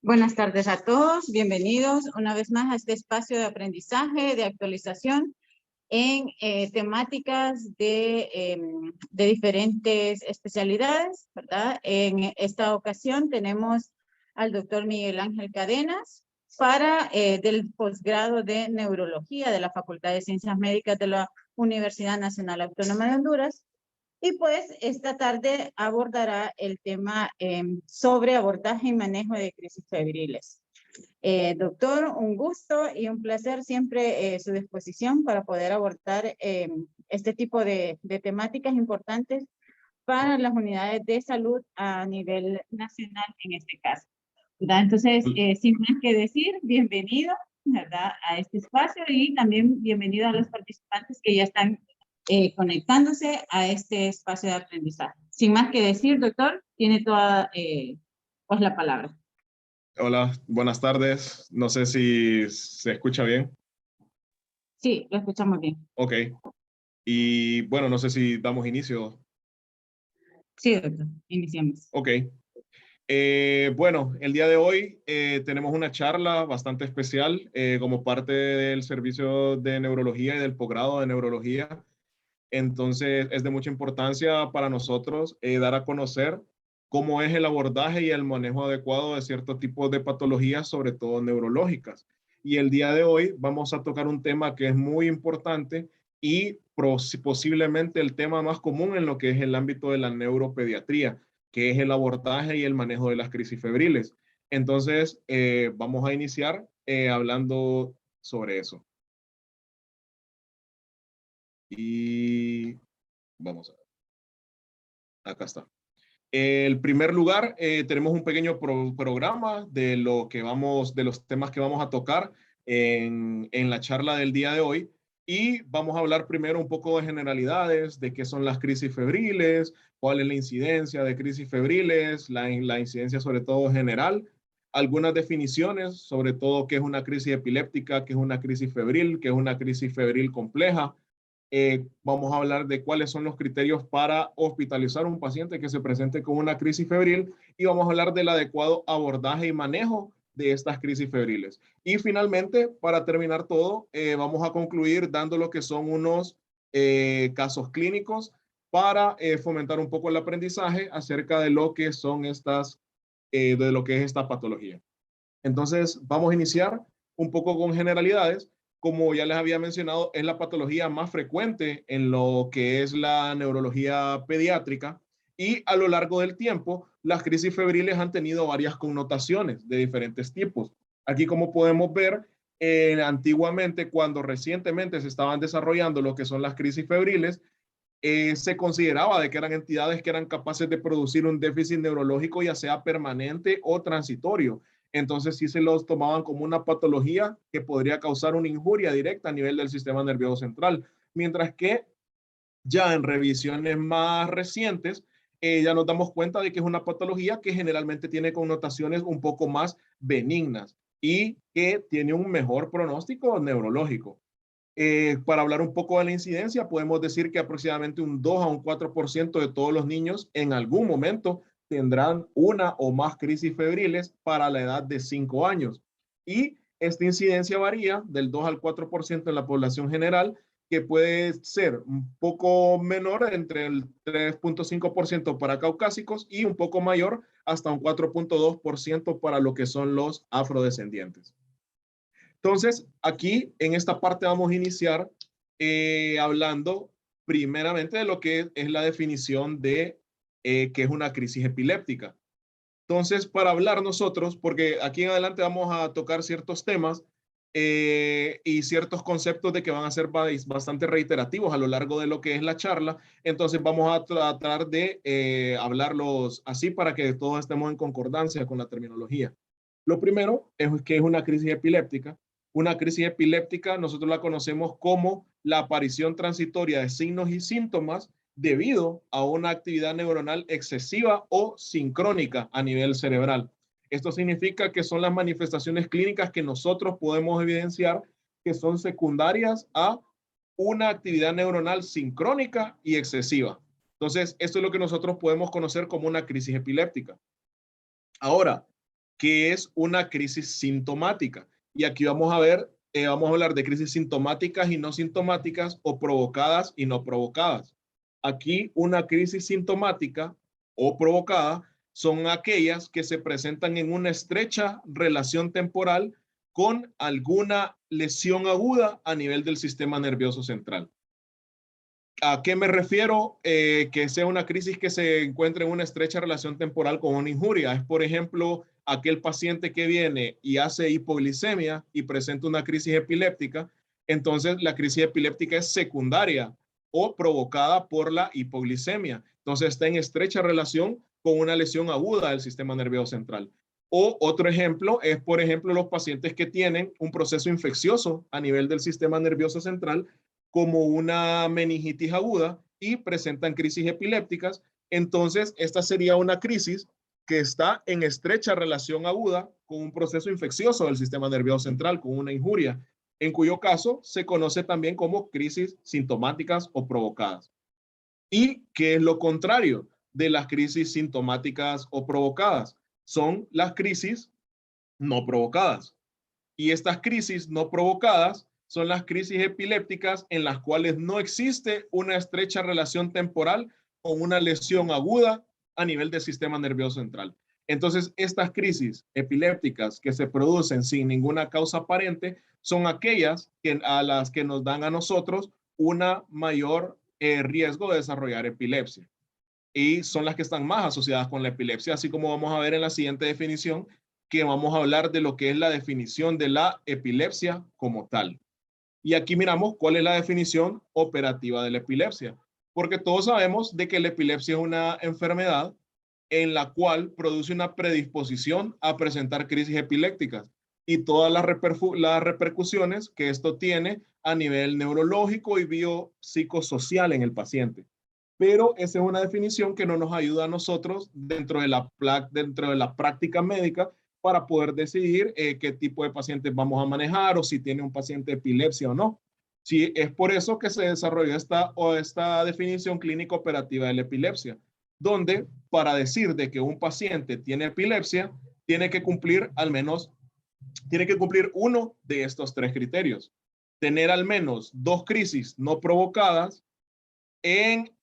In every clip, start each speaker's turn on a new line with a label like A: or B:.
A: Buenas tardes a todos, bienvenidos una vez más a este espacio de aprendizaje, de actualización en temáticas de diferentes especialidades, ¿verdad? En esta ocasión tenemos al doctor Miguel Ángel Cadenas del posgrado de Neurología de la Facultad de Ciencias Médicas de la Universidad Nacional Autónoma de Honduras. Y pues esta tarde abordará el tema sobre abordaje y manejo de crisis febriles. Doctor, un gusto y un placer siempre su disposición para poder abordar este tipo de temáticas importantes para las unidades de salud a nivel nacional en este caso, ¿verdad? Entonces, sin más que decir, bienvenido, ¿verdad?, a este espacio y también bienvenido a los participantes que ya están conectándose a este espacio de aprendizaje. Sin más que decir, doctor, tiene toda pues la palabra.
B: Hola, buenas tardes. No sé si se escucha bien.
A: Sí, lo escuchamos bien.
B: Ok. Y bueno, no sé si damos inicio.
A: Sí, doctor, iniciamos.
B: Ok. Bueno, el día de hoy tenemos una charla bastante especial como parte del servicio de neurología y del posgrado de neurología. Entonces, es de mucha importancia para nosotros dar a conocer cómo es el abordaje y el manejo adecuado de ciertos tipos de patologías, sobre todo neurológicas. Y el día de hoy vamos a tocar un tema que es muy importante y posiblemente el tema más común en lo que es el ámbito de la neuropediatría, que es el abordaje y el manejo de las crisis febriles. Entonces, vamos a iniciar hablando sobre eso. Y vamos a ver. Acá está. El primer lugar, tenemos un pequeño programa de de los temas que vamos a tocar en la charla del día de hoy. Y vamos a hablar primero un poco de generalidades, de qué son las crisis febriles, cuál es la incidencia de crisis febriles, la incidencia sobre todo general, algunas definiciones, sobre todo qué es una crisis epiléptica, qué es una crisis febril, qué es una crisis febril compleja. Vamos a hablar de cuáles son los criterios para hospitalizar a un paciente que se presente con una crisis febril y vamos a hablar del adecuado abordaje y manejo de estas crisis febriles. Y finalmente, para terminar todo, vamos a concluir dando lo que son unos casos clínicos para fomentar un poco el aprendizaje acerca de lo que son de lo que es esta patología. Entonces, vamos a iniciar un poco con generalidades. Como ya les había mencionado, es la patología más frecuente en lo que es la neurología pediátrica y a lo largo del tiempo, las crisis febriles han tenido varias connotaciones de diferentes tipos. Aquí, como podemos ver, antiguamente, cuando recientemente se estaban desarrollando lo que son las crisis febriles, se consideraba de que eran entidades que eran capaces de producir un déficit neurológico, ya sea permanente o transitorio. Entonces sí se los tomaban como una patología que podría causar una injuria directa a nivel del sistema nervioso central. Mientras que ya en revisiones más recientes, ya nos damos cuenta de que es una patología que generalmente tiene connotaciones un poco más benignas y que tiene un mejor pronóstico neurológico. Para hablar un poco de la incidencia, podemos decir que aproximadamente un 2 a un 4% de todos los niños en algún momento tendrán una o más crisis febriles para la edad de 5 años. Y esta incidencia varía del 2 al 4% en la población general, que puede ser un poco menor, entre el 3.5% para caucásicos y un poco mayor, hasta un 4.2% para lo que son los afrodescendientes. Entonces, aquí en esta parte vamos a iniciar hablando primeramente de lo que es la definición de qué es una crisis epiléptica. Entonces, para hablar nosotros, porque aquí en adelante vamos a tocar ciertos temas y ciertos conceptos de que van a ser bastante reiterativos a lo largo de lo que es la charla, entonces vamos a tratar de hablarlos así para que todos estemos en concordancia con la terminología. Lo primero es que es una crisis epiléptica. Una crisis epiléptica nosotros la conocemos como la aparición transitoria de signos y síntomas debido a una actividad neuronal excesiva o sincrónica a nivel cerebral. Esto significa que son las manifestaciones clínicas que nosotros podemos evidenciar que son secundarias a una actividad neuronal sincrónica y excesiva. Entonces, esto es lo que nosotros podemos conocer como una crisis epiléptica. Ahora, que es una crisis sintomática. Y aquí vamos a ver, vamos a hablar de crisis sintomáticas y no sintomáticas, o provocadas y no provocadas. Aquí una crisis sintomática o provocada son aquellas que se presentan en una estrecha relación temporal con alguna lesión aguda a nivel del sistema nervioso central. ¿A qué me refiero? Que sea una crisis que se encuentre en una estrecha relación temporal con una injuria. Es, por ejemplo, aquel paciente que viene y hace hipoglicemia y presenta una crisis epiléptica. Entonces, la crisis epiléptica es secundaria o provocada por la hipoglicemia. Entonces, está en estrecha relación con una lesión aguda del sistema nervioso central. O otro ejemplo es, por ejemplo, los pacientes que tienen un proceso infeccioso a nivel del sistema nervioso central, como una meningitis aguda, y presentan crisis epilépticas. Entonces, esta sería una crisis que está en estrecha relación aguda con un proceso infeccioso del sistema nervioso central, con una injuria, en cuyo caso se conoce también como crisis sintomáticas o provocadas. ¿Y qué es lo contrario de las crisis sintomáticas o provocadas? Son las crisis no provocadas. Y estas crisis no provocadas son las crisis epilépticas en las cuales no existe una estrecha relación temporal con una lesión aguda a nivel del sistema nervioso central. Entonces, estas crisis epilépticas que se producen sin ninguna causa aparente son aquellas a las que nos dan a nosotros una mayor riesgo de desarrollar epilepsia. Y son las que están más asociadas con la epilepsia, así como vamos a ver en la siguiente definición, que vamos a hablar de lo que es la definición de la epilepsia como tal. Y aquí miramos cuál es la definición operativa de la epilepsia, porque todos sabemos de que la epilepsia es una enfermedad en la cual produce una predisposición a presentar crisis epilépticas y todas las repercusiones que esto tiene a nivel neurológico y biopsicosocial en el paciente. Pero esa es una definición que no nos ayuda a nosotros dentro de la práctica médica para poder decidir qué tipo de pacientes vamos a manejar o si tiene un paciente epilepsia o no. Sí, es por eso que se desarrolló esta definición clínica operativa de la epilepsia, donde para decir de que un paciente tiene epilepsia, tiene que cumplir uno de estos tres criterios. Tener al menos 2 crisis no provocadas en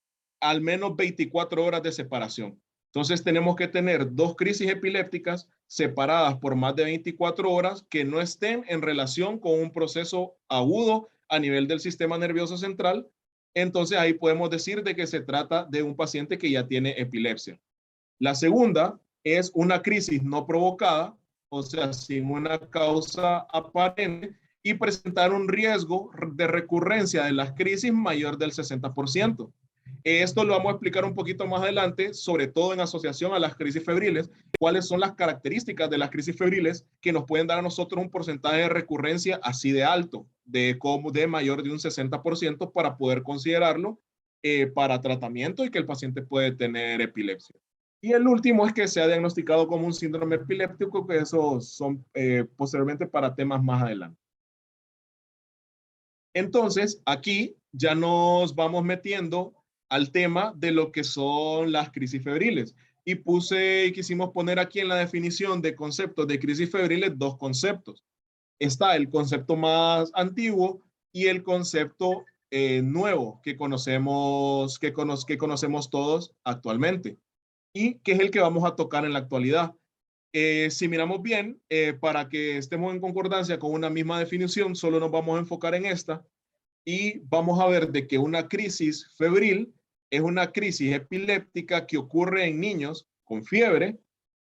B: al menos 24 horas de separación. Entonces tenemos que tener 2 crisis epilépticas separadas por más de 24 horas que no estén en relación con un proceso agudo a nivel del sistema nervioso central. Entonces ahí podemos decir de que se trata de un paciente que ya tiene epilepsia. La segunda es una crisis no provocada, o sea, sin una causa aparente, y presentar un riesgo de recurrencia de las crisis mayor del 60%. Esto lo vamos a explicar un poquito más adelante, sobre todo en asociación a las crisis febriles, cuáles son las características de las crisis febriles que nos pueden dar a nosotros un porcentaje de recurrencia así de alto, de mayor de un 60%, para poder considerarlo para tratamiento y que el paciente puede tener epilepsia. Y el último es que se ha diagnosticado como un síndrome epiléptico, que esos son posteriormente para temas más adelante. Entonces, aquí ya nos vamos metiendo al tema de lo que son las crisis febriles. Y quisimos poner aquí en la definición de conceptos de crisis febriles 2 conceptos. Está el concepto más antiguo y el concepto nuevo que conocemos todos actualmente, y que es el que vamos a tocar en la actualidad. Si miramos bien, para que estemos en concordancia con una misma definición, solo nos vamos a enfocar en esta y vamos a ver de que una crisis febril es una crisis epiléptica que ocurre en niños con fiebre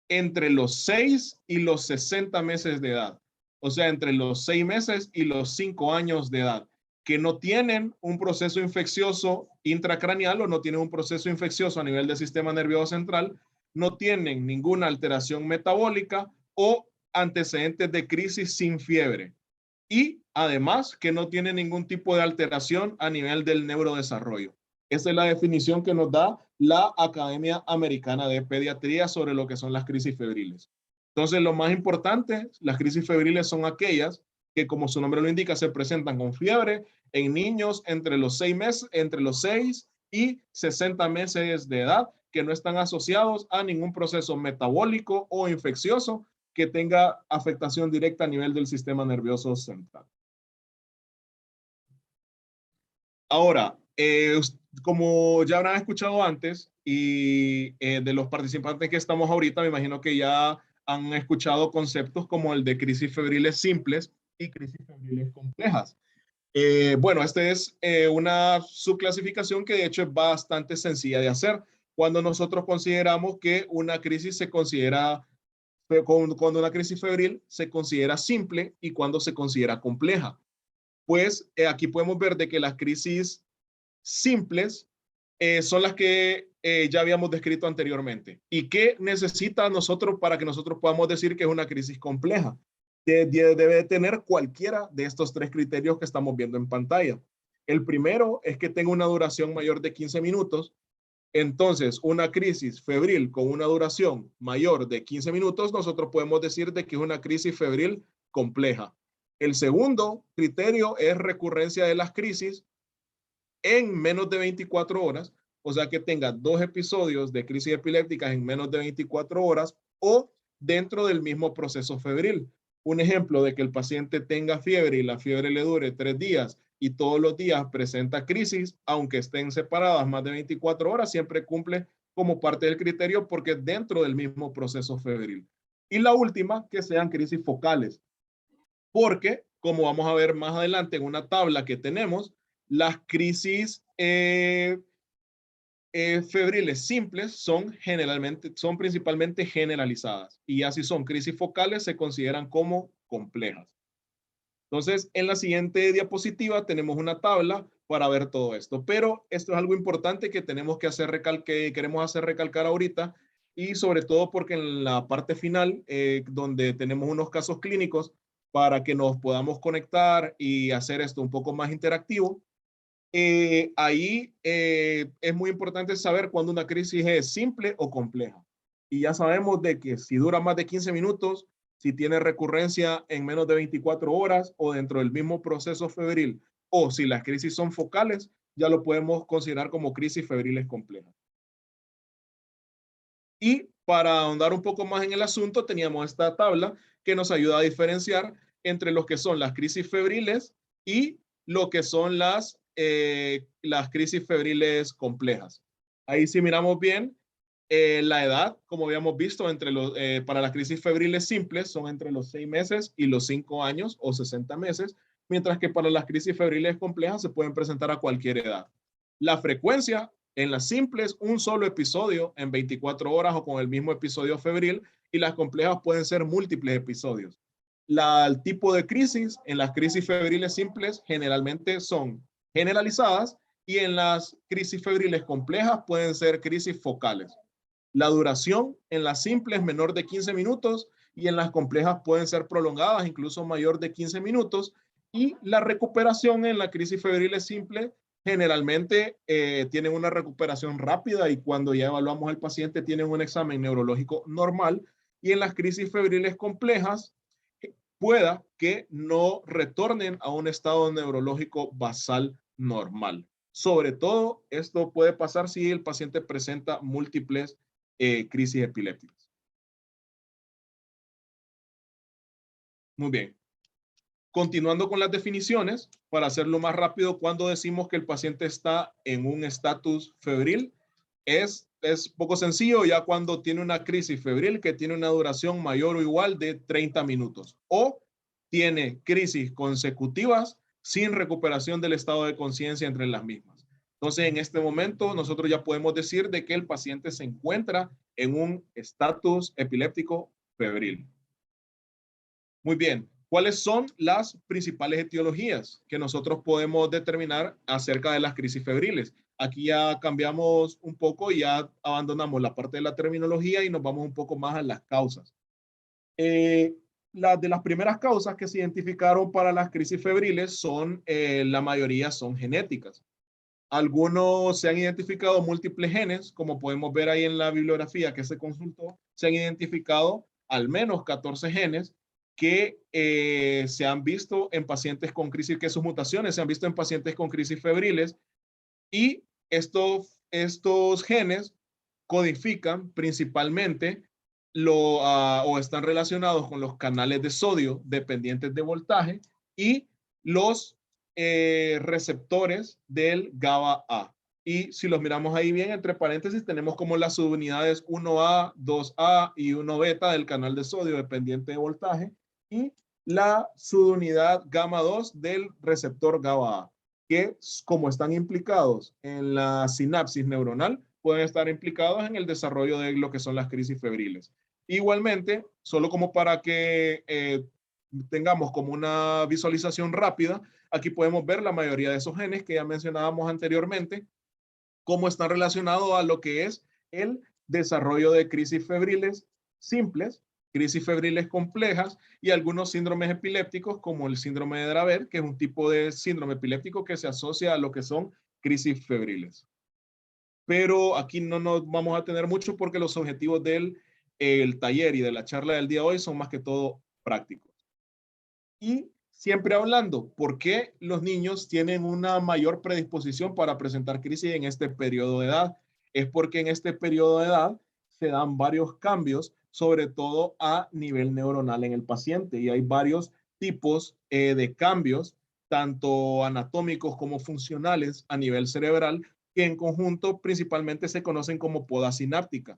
B: entre los 6 y los 60 meses de edad. O sea, entre los 6 meses y los 5 años de edad, que no tienen un proceso infeccioso intracraneal o no tienen un proceso infeccioso a nivel del sistema nervioso central, no tienen ninguna alteración metabólica o antecedentes de crisis sin fiebre. Y además que no tiene ningún tipo de alteración a nivel del neurodesarrollo. Esa es la definición que nos da la Academia Americana de Pediatría sobre lo que son las crisis febriles. Entonces, lo más importante, las crisis febriles son aquellas que, como su nombre lo indica, se presentan con fiebre en niños entre los 6 y 60 meses de edad, que no están asociados a ningún proceso metabólico o infeccioso que tenga afectación directa a nivel del sistema nervioso central. Ahora, como ya habrán escuchado antes y de los participantes que estamos ahorita, me imagino que ya han escuchado conceptos como el de crisis febriles simples y crisis febriles complejas. Bueno, esta es una subclasificación que de hecho es bastante sencilla de hacer cuando nosotros consideramos que una crisis se considera, cuando una crisis febril se considera simple y cuando se considera compleja. Pues aquí podemos ver de que las crisis simples son las que ya habíamos descrito anteriormente. ¿Y qué necesita nosotros para que nosotros podamos decir que es una crisis compleja? Debe tener cualquiera de estos tres criterios que estamos viendo en pantalla. El primero es que tenga una duración mayor de 15 minutos. Entonces, una crisis febril con una duración mayor de 15 minutos, nosotros podemos decir de que es una crisis febril compleja. El segundo criterio es recurrencia de las crisis en menos de 24 horas, o sea que tenga 2 episodios de crisis epilépticas en menos de 24 horas o dentro del mismo proceso febril. Un ejemplo de que el paciente tenga fiebre y la fiebre le dure 3 días y todos los días presenta crisis, aunque estén separadas más de 24 horas, siempre cumple como parte del criterio porque es dentro del mismo proceso febril. Y la última, que sean crisis focales, porque como vamos a ver más adelante en una tabla que tenemos, las crisis febriles simples son principalmente generalizadas y así son crisis focales se consideran como complejas. Entonces, en la siguiente diapositiva tenemos una tabla para ver todo esto, pero esto es algo importante que tenemos que queremos hacer recalcar ahorita y sobre todo porque en la parte final, donde tenemos unos casos clínicos para que nos podamos conectar y hacer esto un poco más interactivo, ahí es muy importante saber cuándo una crisis es simple o compleja. Y ya sabemos de que si dura más de 15 minutos, si tiene recurrencia en menos de 24 horas o dentro del mismo proceso febril, o si las crisis son focales, ya lo podemos considerar como crisis febriles complejas. Y para ahondar un poco más en el asunto, teníamos esta tabla que nos ayuda a diferenciar entre lo que son las crisis febriles y lo que son las crisis febriles complejas. Ahí si miramos bien, la edad, como habíamos visto, para las crisis febriles simples son entre los 6 meses y los 5 años o 60 meses, mientras que para las crisis febriles complejas se pueden presentar a cualquier edad. La frecuencia en las simples, un solo episodio en 24 horas o con el mismo episodio febril, y las complejas pueden ser múltiples episodios. El tipo de crisis en las crisis febriles simples generalmente son generalizadas y en las crisis febriles complejas pueden ser crisis focales. La duración en las simples es menor de 15 minutos y en las complejas pueden ser prolongadas, incluso mayor de 15 minutos. Y la recuperación en la crisis febril simple generalmente tienen una recuperación rápida y cuando ya evaluamos al paciente tienen un examen neurológico normal. Y en las crisis febriles complejas pueda que no retornen a un estado neurológico basal normal. Sobre todo, esto puede pasar si el paciente presenta múltiples crisis epilépticas. Muy bien. Continuando con las definiciones, para hacerlo más rápido, cuando decimos que el paciente está en un estatus febril, es poco sencillo ya cuando tiene una crisis febril que tiene una duración mayor o igual de 30 minutos o tiene crisis consecutivas sin recuperación del estado de conciencia entre las mismas. Entonces, en este momento, nosotros ya podemos decir de que el paciente se encuentra en un estatus epiléptico febril. Muy bien. ¿Cuáles son las principales etiologías que nosotros podemos determinar acerca de las crisis febriles? Aquí ya cambiamos un poco y ya abandonamos la parte de la terminología y nos vamos un poco más a las causas. De las primeras causas que se identificaron para las crisis febriles son, la mayoría son genéticas. Algunos se han identificado múltiples genes, como podemos ver ahí en la bibliografía que se consultó, se han identificado al menos 14 genes que se han visto en pacientes con crisis, que sus mutaciones se han visto en pacientes con crisis febriles y estos genes codifican principalmente o están relacionados con los canales de sodio dependientes de voltaje y los receptores del GABA A. Y si los miramos ahí bien, entre paréntesis, tenemos como las subunidades 1A, 2A y 1 beta del canal de sodio dependiente de voltaje y la subunidad gamma 2 del receptor GABA A, que como están implicados en la sinapsis neuronal, pueden estar implicados en el desarrollo de lo que son las crisis febriles. Igualmente, solo como para que tengamos como una visualización rápida, aquí podemos ver la mayoría de esos genes que ya mencionábamos anteriormente, cómo están relacionados a lo que es el desarrollo de crisis febriles simples, crisis febriles complejas y algunos síndromes epilépticos como el síndrome de Dravet, que es un tipo de síndrome epiléptico que se asocia a lo que son crisis febriles. Pero aquí no nos vamos a tener mucho porque los objetivos del taller y de la charla del día de hoy son más que todo prácticos. Y siempre hablando, ¿por qué los niños tienen una mayor predisposición para presentar crisis en este periodo de edad? Es porque en este periodo de edad se dan varios cambios, sobre todo a nivel neuronal en el paciente, y hay varios tipos de cambios, tanto anatómicos como funcionales a nivel cerebral, que en conjunto principalmente se conocen como poda sináptica.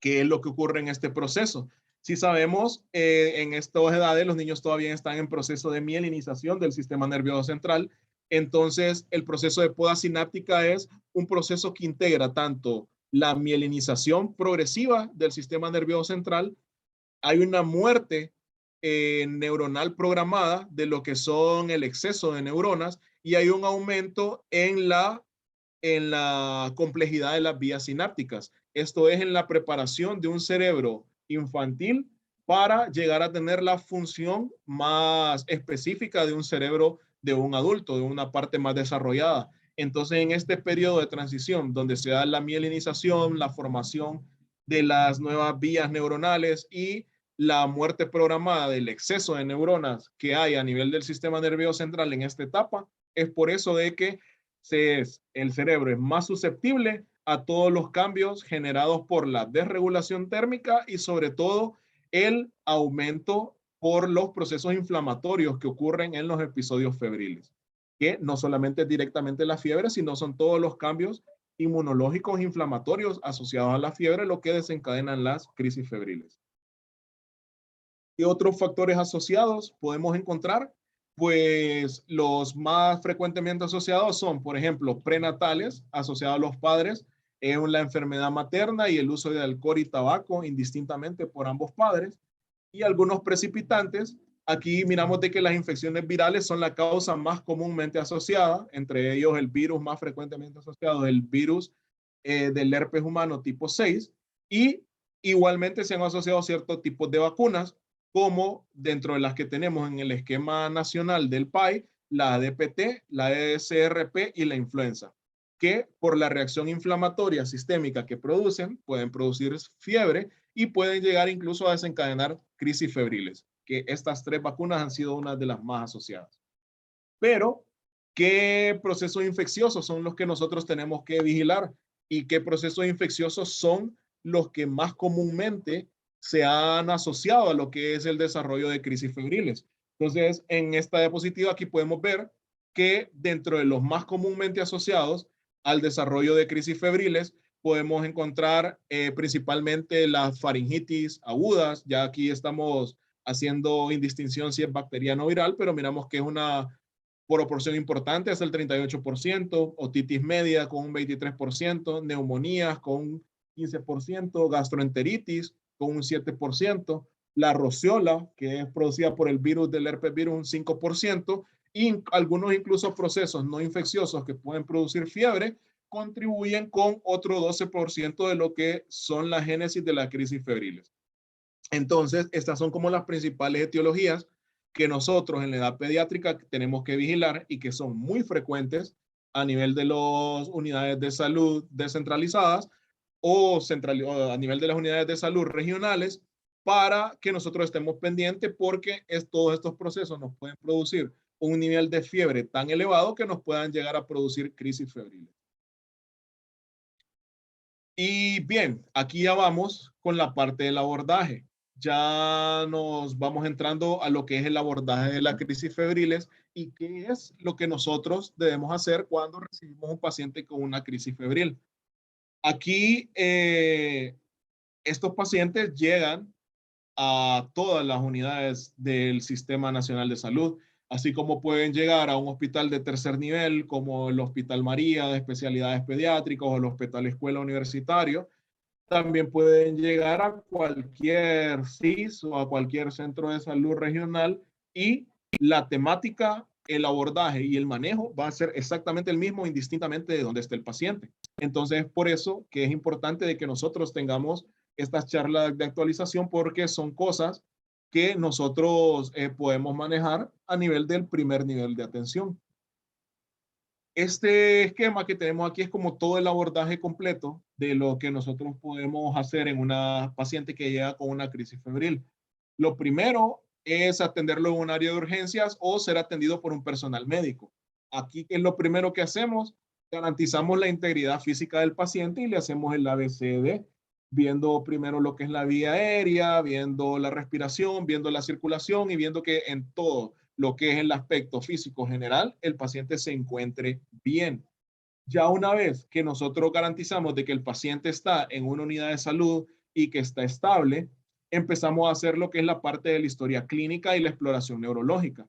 B: ¿Qué es lo que ocurre en este proceso? Si sabemos, en estas edades los niños todavía están en proceso de mielinización del sistema nervioso central. Entonces, el proceso de poda sináptica es un proceso que integra tanto la mielinización progresiva del sistema nervioso central, hay una muerte neuronal programada de lo que son el exceso de neuronas y hay un aumento en la complejidad de las vías sinápticas. Esto es en la preparación de un cerebro infantil para llegar a tener la función más específica de un cerebro de un adulto, de una parte más desarrollada. Entonces, en este periodo de transición, donde se da la mielinización, la formación de las nuevas vías neuronales y la muerte programada del exceso de neuronas que hay a nivel del sistema nervioso central en esta etapa, es por eso de que el cerebro es más susceptible a todos los cambios generados por la desregulación térmica y sobre todo el aumento por los procesos inflamatorios que ocurren en los episodios febriles, que no solamente directamente la fiebre, sino son todos los cambios inmunológicos inflamatorios asociados a la fiebre lo que desencadenan las crisis febriles. ¿Qué otros factores asociados podemos encontrar? Pues los más frecuentemente asociados son, por ejemplo, prenatales, asociados a los padres, la enfermedad materna y el uso de alcohol y tabaco indistintamente por ambos padres, y algunos precipitantes. Aquí miramos de que las infecciones virales son la causa más comúnmente asociada, entre ellos el virus más frecuentemente asociado, el virus del herpes humano tipo 6, y igualmente se han asociado ciertos tipos de vacunas, como dentro de las que tenemos en el esquema nacional del PAI, la DPT, la ESRP y la influenza, que por la reacción inflamatoria sistémica que producen, pueden producir fiebre y pueden llegar incluso a desencadenar crisis febriles, que estas 3 vacunas han sido una de las más asociadas. Pero, ¿qué procesos infecciosos son los que nosotros tenemos que vigilar? ¿Y qué procesos infecciosos son los que más comúnmente se han asociado a lo que es el desarrollo de crisis febriles? Entonces, en esta diapositiva aquí podemos ver que dentro de los más comúnmente asociados al desarrollo de crisis febriles, podemos encontrar principalmente las faringitis agudas. Ya aquí estamos haciendo indistinción si es bacteriana o viral, pero miramos que es una proporción importante, es el 38%, otitis media con un 23%, neumonías con un 15%, gastroenteritis con un 7%, la rociola, que es producida por el virus del herpes virus, un 5%, y algunos incluso procesos no infecciosos que pueden producir fiebre, contribuyen con otro 12% de lo que son la génesis de la crisis febriles. Entonces, estas son como las principales etiologías que nosotros en la edad pediátrica tenemos que vigilar y que son muy frecuentes a nivel de las unidades de salud descentralizadas o a nivel de las unidades de salud regionales para que nosotros estemos pendientes porque todos estos procesos nos pueden producir un nivel de fiebre tan elevado que nos puedan llegar a producir crisis febriles. Y bien, aquí ya vamos con la parte del abordaje. Ya nos vamos entrando a lo que es el abordaje de las crisis febriles y qué es lo que nosotros debemos hacer cuando recibimos un paciente con una crisis febril. Aquí estos pacientes llegan a todas las unidades del Sistema Nacional de Salud, así como pueden llegar a un hospital de tercer nivel como el Hospital María de especialidades pediátricas o el Hospital Escuela Universitario. También pueden llegar a cualquier CIS o a cualquier centro de salud regional y la temática, el abordaje y el manejo va a ser exactamente el mismo indistintamente de donde esté el paciente. Entonces, por eso que es importante de que nosotros tengamos estas charlas de actualización porque son cosas que nosotros podemos manejar a nivel del primer nivel de atención. Este esquema que tenemos aquí es como todo el abordaje completo de lo que nosotros podemos hacer en una paciente que llega con una crisis febril. Lo primero es atenderlo en un área de urgencias o ser atendido por un personal médico. Aquí, ¿qué es lo primero que hacemos? Garantizamos la integridad física del paciente y le hacemos el ABCD, viendo primero lo que es la vía aérea, viendo la respiración, viendo la circulación y viendo que en todo lo que es el aspecto físico general, el paciente se encuentre bien. Ya una vez que nosotros garantizamos de que el paciente está en una unidad de salud y que está estable, empezamos a hacer lo que es la parte de la historia clínica y la exploración neurológica.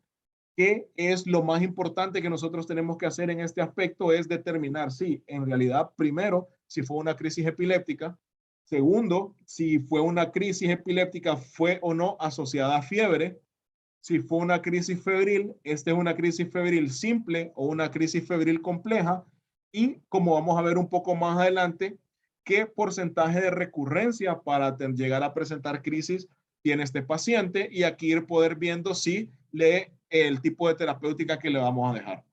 B: ¿Qué es lo más importante que nosotros tenemos que hacer en este aspecto? Es determinar si en realidad, primero, si fue una crisis epiléptica, segundo, si fue una crisis epiléptica, fue o no asociada a fiebre, si fue una crisis febril, esta es una crisis febril simple o una crisis febril compleja y como vamos a ver un poco más adelante, qué porcentaje de recurrencia para llegar a presentar crisis tiene este paciente y aquí ir poder viendo si el tipo de terapéutica que le vamos a dejar.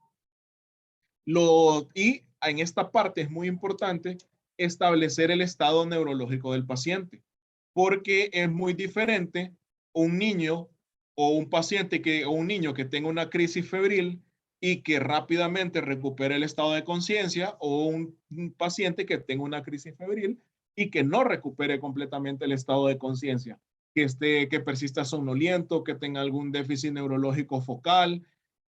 B: Y en esta parte es muy importante establecer el estado neurológico del paciente, porque es muy diferente un niño o un paciente o un niño que tenga una crisis febril y que rápidamente recupere el estado de conciencia o un paciente que tenga una crisis febril y que no recupere completamente el estado de conciencia, que persista somnoliento, que tenga algún déficit neurológico focal,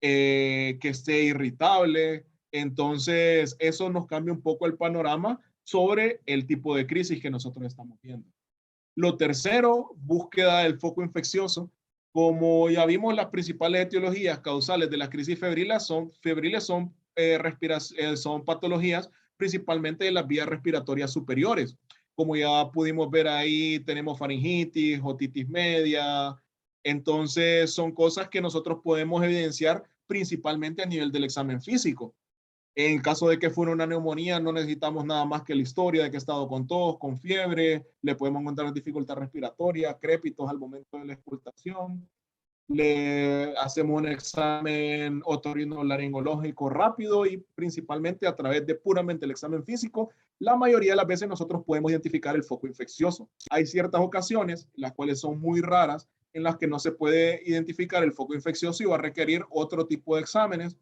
B: que esté irritable. Entonces, eso nos cambia un poco el panorama sobre el tipo de crisis que nosotros estamos viendo. Lo tercero, búsqueda del foco infeccioso. Como ya vimos, las principales etiologías causales de las crisis febriles son patologías principalmente de las vías respiratorias superiores. Como ya pudimos ver ahí, tenemos faringitis, otitis media. Entonces, son cosas que nosotros podemos evidenciar principalmente a nivel del examen físico. En caso de que fuera una neumonía, no necesitamos nada más que la historia de que ha estado con tos, con fiebre, le podemos encontrar dificultad respiratoria, crépitos al momento de la expulsación, le hacemos un examen otorrinolaringológico rápido y principalmente a través de puramente el examen físico, la mayoría de las veces nosotros podemos identificar el foco infeccioso. Hay ciertas ocasiones, las cuales son muy raras, en las que no se puede identificar el foco infeccioso y va a requerir otro tipo de exámenes,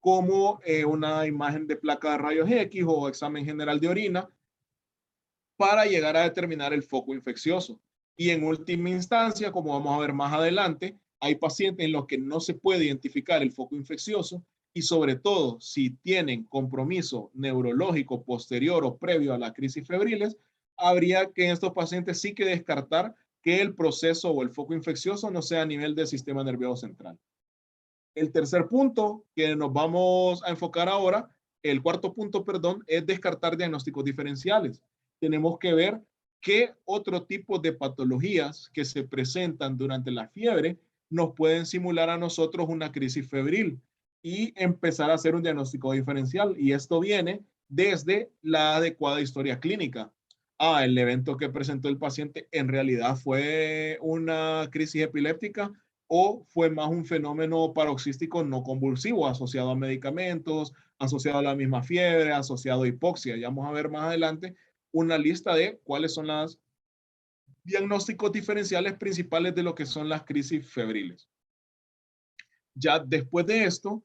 B: como una imagen de placa de rayos X o examen general de orina, para llegar a determinar el foco infeccioso. Y en última instancia, como vamos a ver más adelante, hay pacientes en los que no se puede identificar el foco infeccioso y sobre todo si tienen compromiso neurológico posterior o previo a la crisis febriles, habría que en estos pacientes sí que descartar que el proceso o el foco infeccioso no sea a nivel del sistema nervioso central. El tercer punto que nos vamos a enfocar ahora, el cuarto punto, perdón, es descartar diagnósticos diferenciales. Tenemos que ver qué otro tipo de patologías que se presentan durante la fiebre nos pueden simular a nosotros una crisis febril y empezar a hacer un diagnóstico diferencial. Y esto viene desde la adecuada historia clínica. El evento que presentó el paciente en realidad fue una crisis epiléptica o fue más un fenómeno paroxístico no convulsivo asociado a medicamentos, asociado a la misma fiebre, asociado a hipoxia. Ya vamos a ver más adelante una lista de cuáles son los diagnósticos diferenciales principales de lo que son las crisis febriles. Ya después de esto,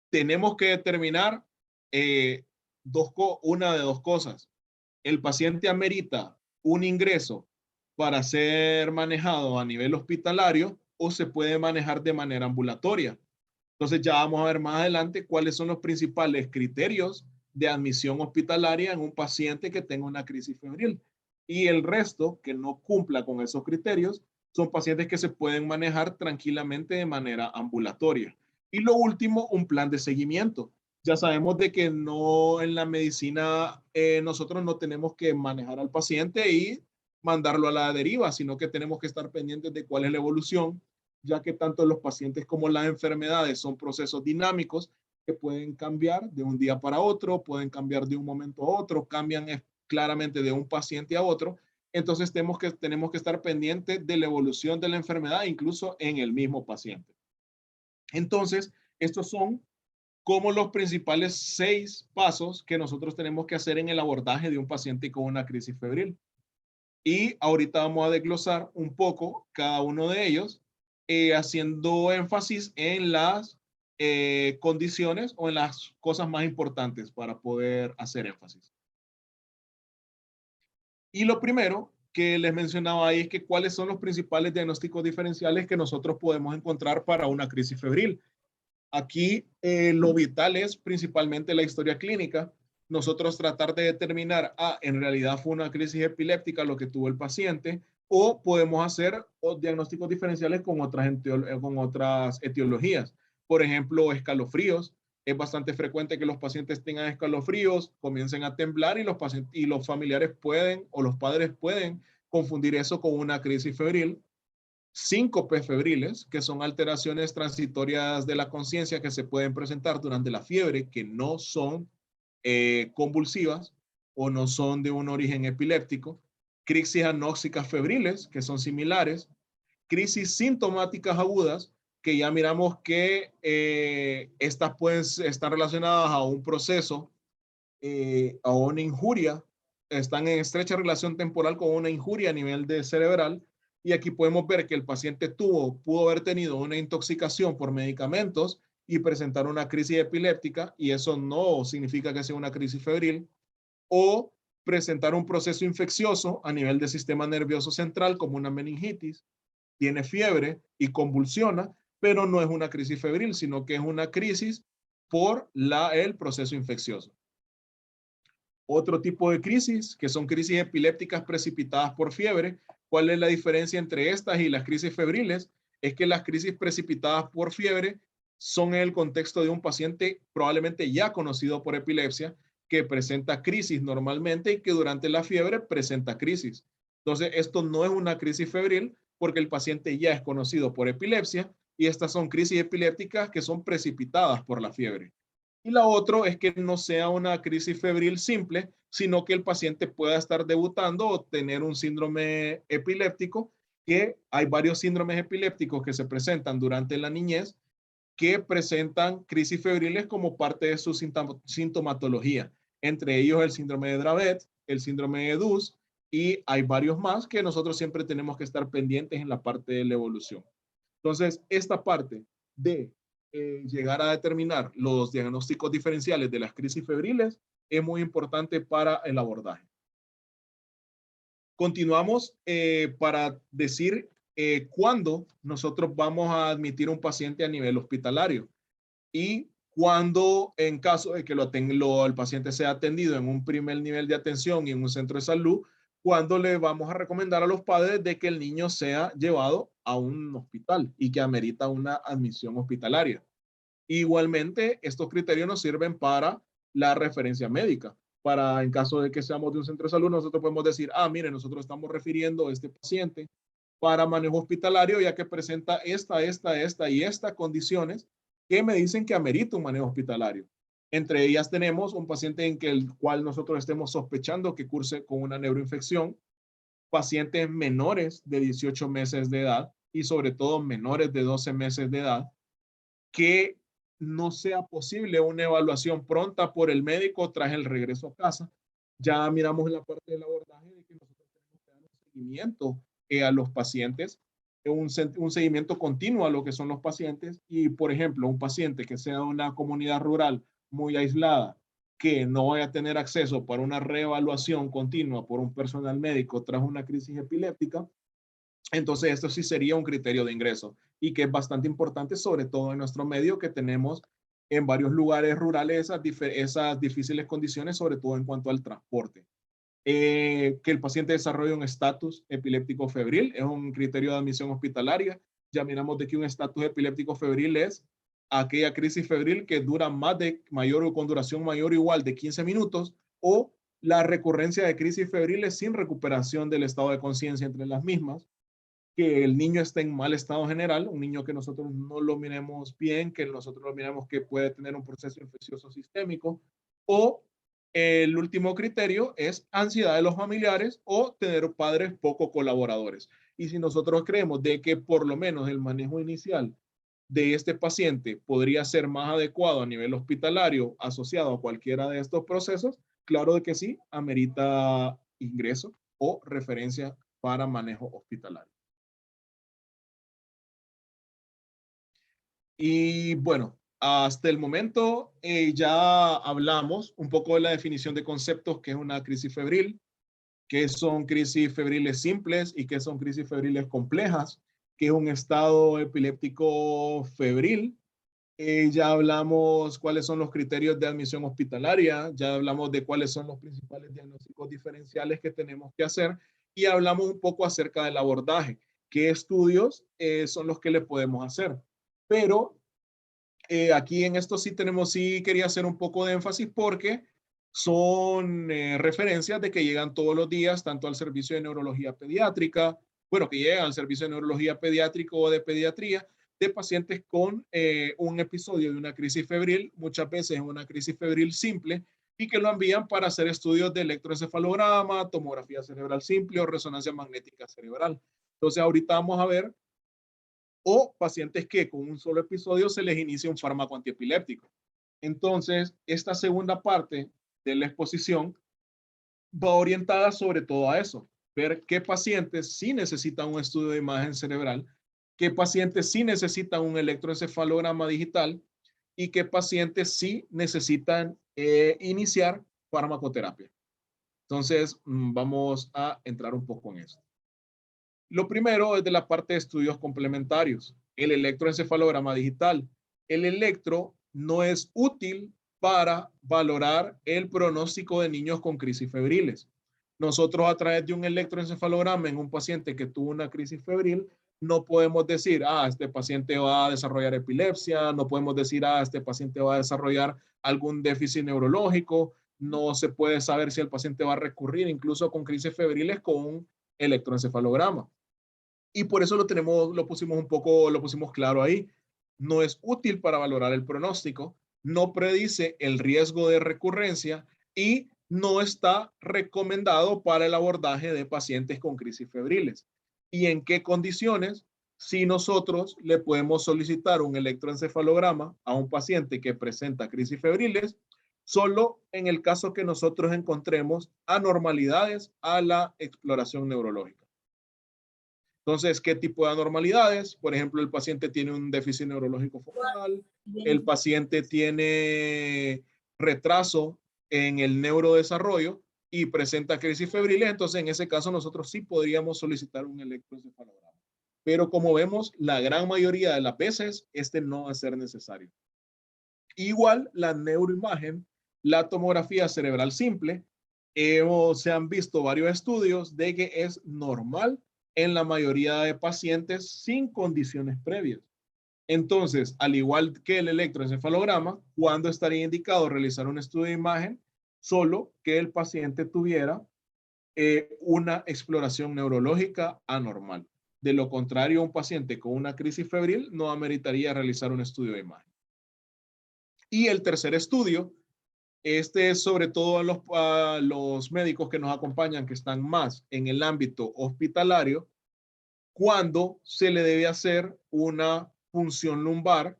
B: tenemos que determinar una de dos cosas. el paciente amerita un ingreso para ser manejado a nivel hospitalario o se puede manejar de manera ambulatoria. Entonces ya vamos a ver más adelante cuáles son los principales criterios de admisión hospitalaria en un paciente que tenga una crisis febril. Y el resto que no cumpla con esos criterios son pacientes que se pueden manejar tranquilamente de manera ambulatoria. Y lo último, un plan de seguimiento. Ya sabemos de que no en la medicina nosotros no tenemos que manejar al paciente y mandarlo a la deriva, sino que tenemos que estar pendientes de cuál es la evolución, ya que tanto los pacientes como las enfermedades son procesos dinámicos que pueden cambiar de un día para otro, pueden cambiar de un momento a otro, cambian claramente de un paciente a otro. Entonces tenemos que estar pendientes de la evolución de la enfermedad, incluso en el mismo paciente. Entonces, estos son como los principales 6 pasos que nosotros tenemos que hacer en el abordaje de un paciente con una crisis febril. Y ahorita vamos a desglosar un poco cada uno de ellos, haciendo énfasis en las condiciones o en las cosas más importantes para poder hacer énfasis. Y lo primero que les mencionaba ahí es que cuáles son los principales diagnósticos diferenciales que nosotros podemos encontrar para una crisis febril. Aquí lo vital es principalmente la historia clínica. Nosotros tratar de determinar, en realidad fue una crisis epiléptica lo que tuvo el paciente, o podemos hacer diagnósticos diferenciales con otras etiologías. Por ejemplo, escalofríos. Es bastante frecuente que los pacientes tengan escalofríos, comiencen a temblar y los familiares pueden o los padres pueden confundir eso con una crisis febril. Síncopes febriles, que son alteraciones transitorias de la conciencia que se pueden presentar durante la fiebre, que no son convulsivas o no son de un origen epiléptico. Crisis anóxicas febriles, que son similares. Crisis sintomáticas agudas, que ya miramos que estas pueden estar relacionadas a un proceso, a una injuria, están en estrecha relación temporal con una injuria a nivel de cerebral. Y aquí podemos ver que el paciente pudo haber tenido una intoxicación por medicamentos y presentar una crisis epiléptica, y eso no significa que sea una crisis febril, o presentar un proceso infeccioso a nivel del sistema nervioso central como una meningitis, tiene fiebre y convulsiona, pero no es una crisis febril, sino que es una crisis por el proceso infeccioso. Otro tipo de crisis, que son crisis epilépticas precipitadas por fiebre. ¿Cuál es la diferencia entre estas y las crisis febriles? Es que las crisis precipitadas por fiebre son en el contexto de un paciente probablemente ya conocido por epilepsia, que presenta crisis normalmente y que durante la fiebre presenta crisis. Entonces, esto no es una crisis febril porque el paciente ya es conocido por epilepsia, y estas son crisis epilépticas que son precipitadas por la fiebre. Y la otra es que no sea una crisis febril simple, sino que el paciente pueda estar debutando o tener un síndrome epiléptico, que hay varios síndromes epilépticos que se presentan durante la niñez que presentan crisis febriles como parte de su sintomatología. Entre ellos el síndrome de Dravet, el síndrome de Dus, y hay varios más que nosotros siempre tenemos que estar pendientes en la parte de la evolución. Entonces, esta parte de llegar a determinar los diagnósticos diferenciales de las crisis febriles es muy importante para el abordaje. Continuamos para decir cuándo nosotros vamos a admitir un paciente a nivel hospitalario y cuando, en caso de que el paciente sea atendido en un primer nivel de atención y en un centro de salud, cuando le vamos a recomendar a los padres de que el niño sea llevado a un hospital y que amerita una admisión hospitalaria. Igualmente, estos criterios nos sirven para la referencia médica. Para, en caso de que seamos de un centro de salud, nosotros podemos decir, mire, nosotros estamos refiriendo a este paciente para manejo hospitalario, ya que presenta esta y esta condiciones que me dicen que amerita un manejo hospitalario. Entre ellas tenemos un paciente en el cual nosotros estemos sospechando que curse con una neuroinfección, pacientes menores de 18 meses de edad y sobre todo menores de 12 meses de edad, que no sea posible una evaluación pronta por el médico tras el regreso a casa. Ya miramos en la parte del abordaje de que nosotros tenemos que dar un seguimiento a los pacientes, un seguimiento continuo a lo que son los pacientes. Y, por ejemplo, un paciente que sea de una comunidad rural muy aislada, que no vaya a tener acceso para una reevaluación continua por un personal médico tras una crisis epiléptica, entonces esto sí sería un criterio de ingreso y que es bastante importante, sobre todo en nuestro medio, que tenemos en varios lugares rurales esas difíciles condiciones, sobre todo en cuanto al transporte. Que el paciente desarrolle un estatus epiléptico febril es un criterio de admisión hospitalaria. Ya miramos de que un estatus epiléptico febril es aquella crisis febril que dura mayor o con duración mayor o igual de 15 minutos, o la recurrencia de crisis febriles sin recuperación del estado de conciencia entre las mismas, que el niño esté en mal estado general, un niño que nosotros no lo miremos bien, que nosotros lo miremos que puede tener un proceso infeccioso sistémico, o el último criterio es ansiedad de los familiares o tener padres poco colaboradores. Y si nosotros creemos de que por lo menos el manejo inicial de este paciente podría ser más adecuado a nivel hospitalario asociado a cualquiera de estos procesos, claro de que sí, amerita ingreso o referencia para manejo hospitalario. Y bueno, hasta el momento ya hablamos un poco de la definición de conceptos, que es una crisis febril, qué son crisis febriles simples y qué son crisis febriles complejas, qué es un estado epiléptico febril. Ya hablamos cuáles son los criterios de admisión hospitalaria, ya hablamos de cuáles son los principales diagnósticos diferenciales que tenemos que hacer y hablamos un poco acerca del abordaje, qué estudios son los que le podemos hacer. Pero aquí en esto sí quería hacer un poco de énfasis porque son referencias de que llegan todos los días, tanto al servicio de neurología pediátrica, bueno, que llegan al servicio de neurología pediátrico o de pediatría, de pacientes con un episodio de una crisis febril, muchas veces una crisis febril simple, y que lo envían para hacer estudios de electroencefalograma, tomografía cerebral simple o resonancia magnética cerebral. Entonces, ahorita vamos a ver, o pacientes que con un solo episodio se les inicia un fármaco antiepiléptico. Entonces, esta segunda parte de la exposición va orientada sobre todo a eso, ver qué pacientes sí necesitan un estudio de imagen cerebral, qué pacientes sí necesitan un electroencefalograma digital y qué pacientes sí necesitan iniciar farmacoterapia. Entonces, vamos a entrar un poco en eso. Lo primero es de la parte de estudios complementarios, el electroencefalograma digital. El electro no es útil para valorar el pronóstico de niños con crisis febriles. Nosotros, a través de un electroencefalograma en un paciente que tuvo una crisis febril, no podemos decir, este paciente va a desarrollar epilepsia, no podemos decir, este paciente va a desarrollar algún déficit neurológico, no se puede saber si el paciente va a recurrir incluso con crisis febriles con un electroencefalograma. Y por eso lo pusimos claro ahí. No es útil para valorar el pronóstico, no predice el riesgo de recurrencia y no está recomendado para el abordaje de pacientes con crisis febriles. ¿Y en qué condiciones? Si nosotros le podemos solicitar un electroencefalograma a un paciente que presenta crisis febriles, solo en el caso que nosotros encontremos anormalidades a la exploración neurológica. Entonces, ¿qué tipo de anormalidades? Por ejemplo, el paciente tiene un déficit neurológico focal, el paciente tiene retraso en el neurodesarrollo y presenta crisis febriles, entonces en ese caso nosotros sí podríamos solicitar un electroencefalograma. Pero como vemos, la gran mayoría de las veces este no va a ser necesario. Igual la neuroimagen, la tomografía cerebral simple, se han visto varios estudios de que es normal en la mayoría de pacientes sin condiciones previas. Entonces, al igual que el electroencefalograma, ¿cuándo estaría indicado realizar un estudio de imagen? Solo que el paciente tuviera una exploración neurológica anormal. De lo contrario, un paciente con una crisis febril no ameritaría realizar un estudio de imagen. Y el tercer estudio, este es sobre todo a los médicos que nos acompañan, que están más en el ámbito hospitalario, cuando se le debe hacer una punción lumbar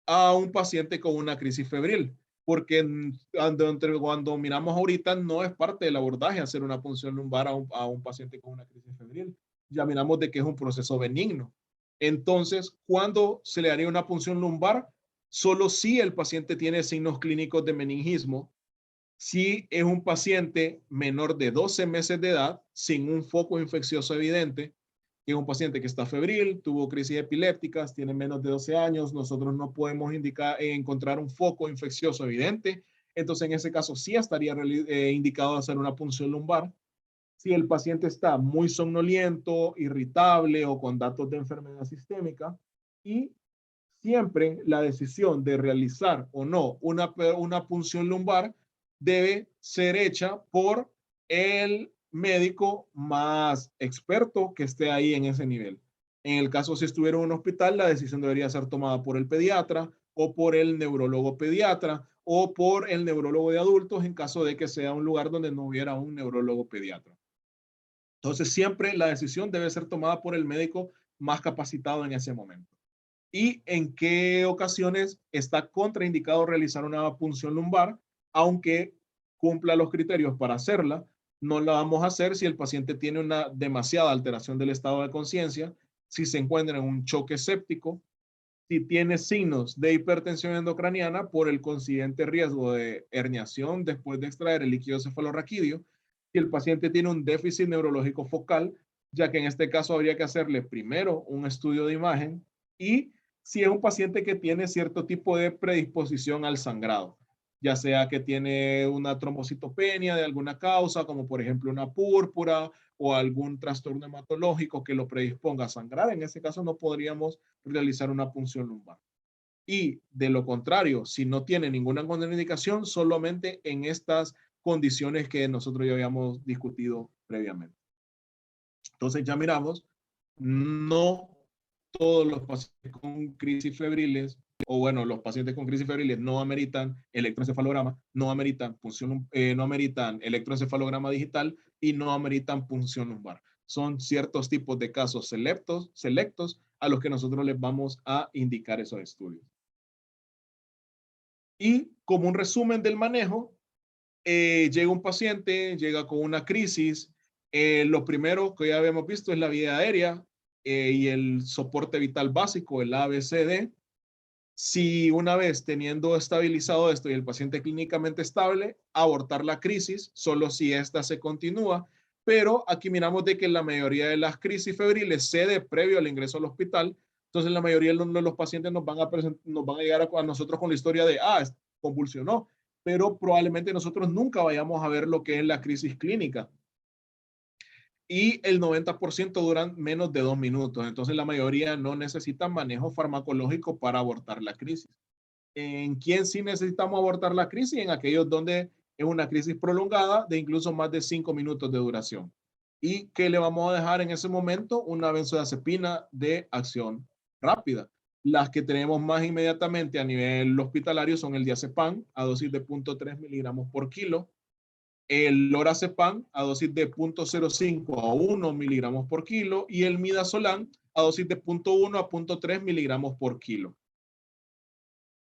B: a un paciente con una crisis febril. Porque cuando miramos ahorita no es parte del abordaje hacer una punción lumbar a un paciente con una crisis febril. Ya miramos de que es un proceso benigno. Entonces, ¿cuándo se le haría una punción lumbar? Solo si el paciente tiene signos clínicos de meningismo Si es un paciente menor de 12 meses de edad, sin un foco infeccioso evidente, que es un paciente que está febril, tuvo crisis epilépticas, tiene menos de 12 años, nosotros no podemos encontrar un foco infeccioso evidente, entonces en ese caso sí estaría indicado hacer una punción lumbar. Si el paciente está muy somnoliento, irritable o con datos de enfermedad sistémica, y siempre la decisión de realizar o no una punción lumbar debe ser hecha por el médico más experto que esté ahí en ese nivel. En el caso si estuviera en un hospital, la decisión debería ser tomada por el pediatra o por el neurólogo pediatra o por el neurólogo de adultos en caso de que sea un lugar donde no hubiera un neurólogo pediatra. Entonces, siempre la decisión debe ser tomada por el médico más capacitado en ese momento. ¿Y en qué ocasiones está contraindicado realizar una punción lumbar? Aunque cumpla los criterios para hacerla, no la vamos a hacer si el paciente tiene una demasiada alteración del estado de conciencia, si se encuentra en un choque séptico, si tiene signos de hipertensión endocraniana por el consiguiente riesgo de herniación después de extraer el líquido cefalorraquídeo, si el paciente tiene un déficit neurológico focal, ya que en este caso habría que hacerle primero un estudio de imagen, y si es un paciente que tiene cierto tipo de predisposición al sangrado, ya sea que tiene una trombocitopenia de alguna causa, como por ejemplo una púrpura o algún trastorno hematológico que lo predisponga a sangrar, en ese caso no podríamos realizar una punción lumbar. Y de lo contrario, si no tiene ninguna contraindicación, solamente en estas condiciones que nosotros ya habíamos discutido previamente. Entonces ya miramos, no todos los pacientes con crisis febriles, o bueno, los pacientes con crisis febriles no ameritan electroencefalograma, no ameritan no ameritan electroencefalograma digital y no ameritan punción lumbar. Son ciertos tipos de casos selectos a los que nosotros les vamos a indicar esos estudios. Y como un resumen del manejo, llega un paciente, llega con una crisis. Lo primero que ya habíamos visto es la vía aérea y el soporte vital básico, el ABCD. Si una vez teniendo estabilizado esto y el paciente clínicamente estable, abortar la crisis, solo si esta se continúa. Pero aquí miramos de que la mayoría de las crisis febriles cede previo al ingreso al hospital. Entonces la mayoría de los pacientes nos van a llegar a nosotros con la historia de, convulsionó, pero probablemente nosotros nunca vayamos a ver lo que es la crisis clínica. Y el 90% duran menos de 2 minutos. Entonces la mayoría no necesitan manejo farmacológico para abortar la crisis. ¿En quién sí necesitamos abortar la crisis? En aquellos donde es una crisis prolongada de incluso más de 5 minutos de duración. ¿Y qué le vamos a dejar en ese momento? Una benzodiazepina de acción rápida. Las que tenemos más inmediatamente a nivel hospitalario son el diazepam a dosis de 0.3 miligramos por kilo, el lorazepam a dosis de 0.05 a 1 miligramos por kilo y el midazolam a dosis de 0.1 a 0.3 miligramos por kilo.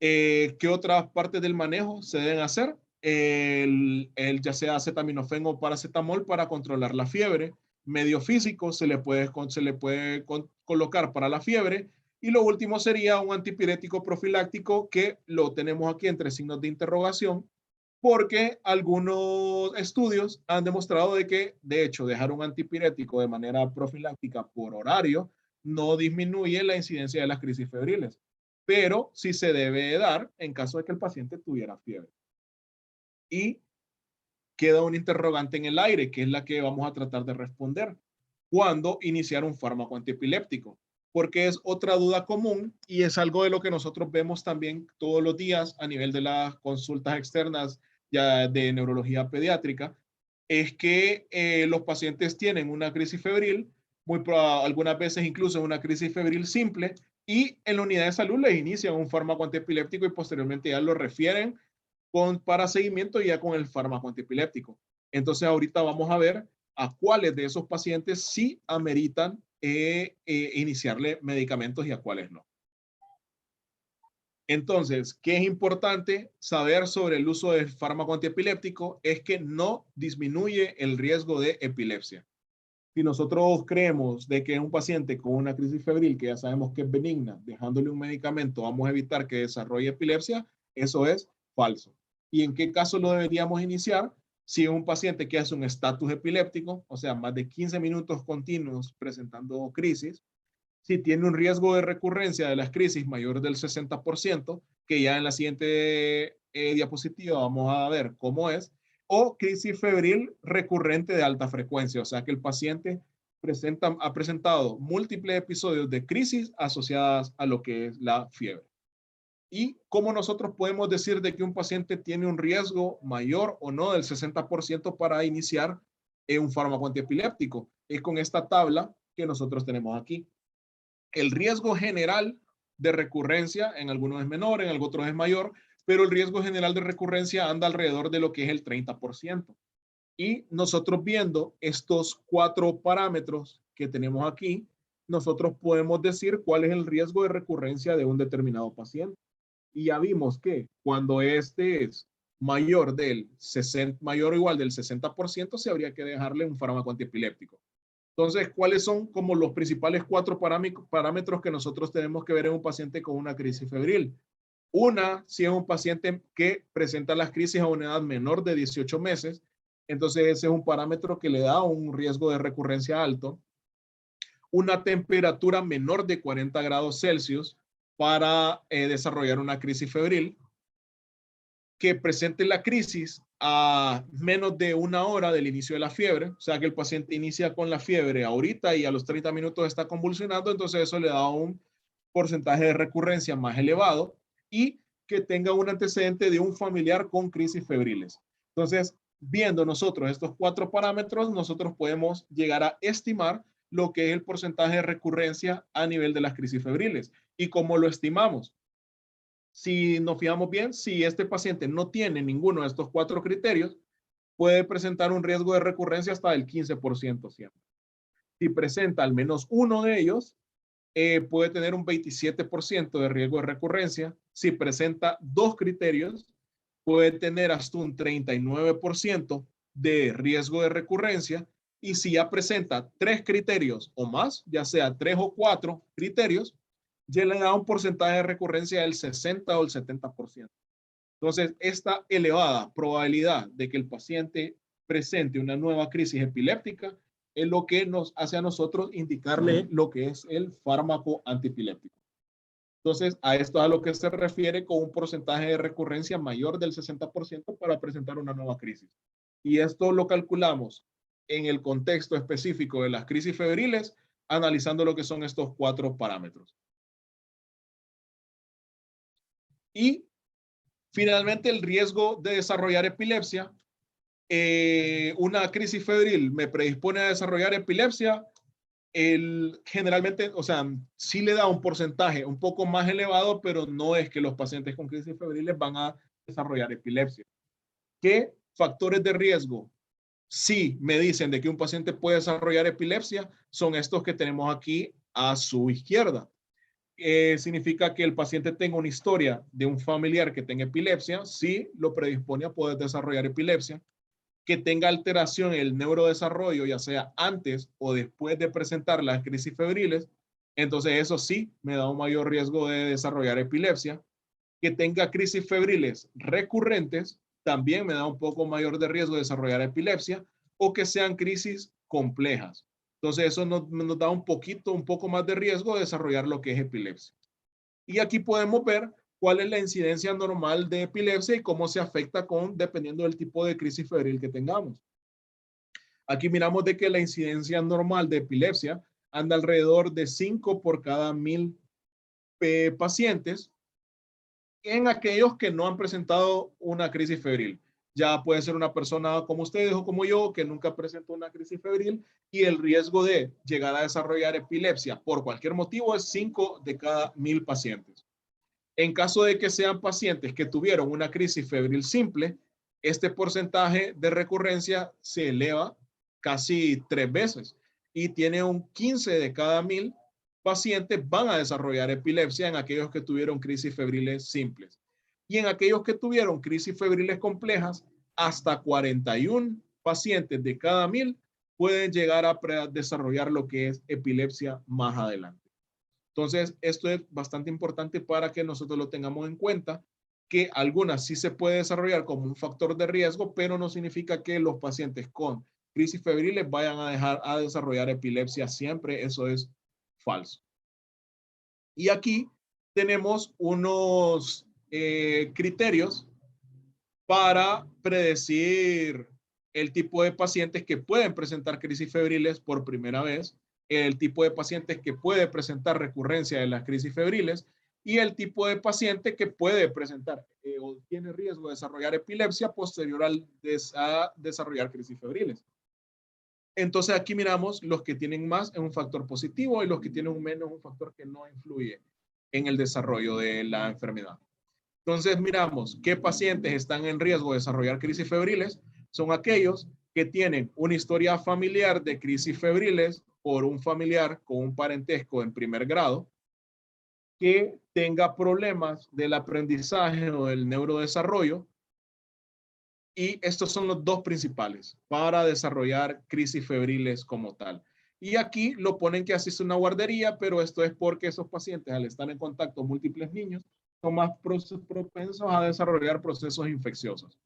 B: ¿Qué otras partes del manejo se deben hacer? Ya sea acetaminofén o paracetamol para controlar la fiebre. Medio físico se le puede colocar para la fiebre. Y lo último sería un antipirético profiláctico que lo tenemos aquí entre signos de interrogación, porque algunos estudios han demostrado de que, de hecho, dejar un antipirético de manera profiláctica por horario no disminuye la incidencia de las crisis febriles, pero sí se debe dar en caso de que el paciente tuviera fiebre. Y queda un interrogante en el aire, que es la que vamos a tratar de responder. ¿Cuándo iniciar un fármaco antiepiléptico? Porque es otra duda común y es algo de lo que nosotros vemos también todos los días a nivel de las consultas externas ya de neurología pediátrica, es que los pacientes tienen una crisis febril, algunas veces incluso una crisis febril simple, y en la unidad de salud les inician un fármaco antiepiléptico y posteriormente ya lo refieren para seguimiento ya con el fármaco antiepiléptico. Entonces ahorita vamos a ver a cuáles de esos pacientes sí ameritan iniciarle medicamentos y a cuáles no. Entonces, ¿qué es importante saber sobre el uso del fármaco antiepiléptico? Es que no disminuye el riesgo de epilepsia. Si nosotros creemos de que un paciente con una crisis febril, que ya sabemos que es benigna, dejándole un medicamento, vamos a evitar que desarrolle epilepsia, eso es falso. ¿Y en qué caso lo deberíamos iniciar? Si es un paciente que hace un estatus epiléptico, o sea, más de 15 minutos continuos presentando crisis, si tiene un riesgo de recurrencia de las crisis mayor del 60%, que ya en la siguiente diapositiva vamos a ver cómo es, o crisis febril recurrente de alta frecuencia, o sea que el paciente ha presentado múltiples episodios de crisis asociadas a lo que es la fiebre. ¿Y cómo nosotros podemos decir de que un paciente tiene un riesgo mayor o no del 60% para iniciar un fármaco antiepiléptico? Es con esta tabla que nosotros tenemos aquí. El riesgo general de recurrencia en algunos es menor, en otros es mayor, pero el riesgo general de recurrencia anda alrededor de lo que es el 30%. Y nosotros viendo estos 4 parámetros que tenemos aquí, nosotros podemos decir cuál es el riesgo de recurrencia de un determinado paciente. Y ya vimos que cuando este es mayor mayor o igual del 60%, se habría que dejarle un fármaco antiepiléptico. Entonces, ¿cuáles son como los principales 4 parámetros que nosotros tenemos que ver en un paciente con una crisis febril? Una, si es un paciente que presenta las crisis a una edad menor de 18 meses, entonces ese es un parámetro que le da un riesgo de recurrencia alto. Una temperatura menor de 40 grados Celsius para desarrollar una crisis febril. Que presente la crisis a menos de 1 hora del inicio de la fiebre, o sea que el paciente inicia con la fiebre ahorita y a los 30 minutos está convulsionando, entonces eso le da un porcentaje de recurrencia más elevado y que tenga un antecedente de un familiar con crisis febriles. Entonces, viendo nosotros estos 4 parámetros, nosotros podemos llegar a estimar lo que es el porcentaje de recurrencia a nivel de las crisis febriles. ¿Y cómo lo estimamos? Si nos fijamos bien, si este paciente no tiene ninguno de estos 4 criterios, puede presentar un riesgo de recurrencia hasta del 15% siempre. Si presenta al menos uno de ellos, puede tener un 27% de riesgo de recurrencia. Si presenta 2 criterios, puede tener hasta un 39% de riesgo de recurrencia. Y si ya presenta 3 criterios o más, ya sea 3 o 4 criterios, ya le da un porcentaje de recurrencia del 60 o el 70%. Entonces, esta elevada probabilidad de que el paciente presente una nueva crisis epiléptica es lo que nos hace a nosotros indicarle lo que es el fármaco antiepiléptico. Entonces, a esto es a lo que se refiere con un porcentaje de recurrencia mayor del 60% para presentar una nueva crisis. Y esto lo calculamos en el contexto específico de las crisis febriles, analizando lo que son estos 4 parámetros. Y finalmente el riesgo de desarrollar epilepsia. Una crisis febril me predispone a desarrollar epilepsia. Generalmente, o sea, sí le da un porcentaje un poco más elevado, pero no es que los pacientes con crisis febriles van a desarrollar epilepsia. ¿Qué factores de riesgo sí me dicen de que un paciente puede desarrollar epilepsia? Son estos que tenemos aquí a su izquierda. Significa que el paciente tenga una historia de un familiar que tenga epilepsia, sí lo predispone a poder desarrollar epilepsia. Que tenga alteración en el neurodesarrollo, ya sea antes o después de presentar las crisis febriles, entonces eso sí me da un mayor riesgo de desarrollar epilepsia. Que tenga crisis febriles recurrentes, también me da un poco mayor de riesgo de desarrollar epilepsia, o que sean crisis complejas. Entonces eso nos da un poco más de riesgo de desarrollar lo que es epilepsia. Y aquí podemos ver cuál es la incidencia normal de epilepsia y cómo se afecta dependiendo del tipo de crisis febril que tengamos. Aquí miramos de que la incidencia normal de epilepsia anda alrededor de 5 por cada 1000 pacientes en aquellos que no han presentado una crisis febril. Ya puede ser una persona como ustedes o como yo que nunca presentó una crisis febril y el riesgo de llegar a desarrollar epilepsia por cualquier motivo es 5 de cada 1000 pacientes. En caso de que sean pacientes que tuvieron una crisis febril simple, este porcentaje de recurrencia se eleva casi 3 veces y tiene un 15 de cada 1000 pacientes van a desarrollar epilepsia en aquellos que tuvieron crisis febriles simples. Y en aquellos que tuvieron crisis febriles complejas, hasta 41 pacientes de cada 1000 pueden llegar a desarrollar lo que es epilepsia más adelante. Entonces, esto es bastante importante para que nosotros lo tengamos en cuenta que algunas sí se puede desarrollar como un factor de riesgo, pero no significa que los pacientes con crisis febriles vayan a dejar a desarrollar epilepsia siempre. Eso es falso. Y aquí tenemos unos criterios para predecir el tipo de pacientes que pueden presentar crisis febriles por primera vez, el tipo de pacientes que puede presentar recurrencia de las crisis febriles y el tipo de paciente que puede presentar o tiene riesgo de desarrollar epilepsia posterior a desarrollar crisis febriles. Entonces aquí miramos los que tienen más en un factor positivo y los que tienen un menos un factor que no influye en el desarrollo de la enfermedad. Entonces miramos qué pacientes están en riesgo de desarrollar crisis febriles. Son aquellos que tienen una historia familiar de crisis febriles por un familiar con un parentesco en primer grado, que tenga problemas del aprendizaje o del neurodesarrollo. Y estos son los dos principales para desarrollar crisis febriles como tal. Y aquí lo ponen que asiste a una guardería, pero esto es porque esos pacientes, al estar en contacto con múltiples niños, son más propensos a desarrollar procesos infecciosos.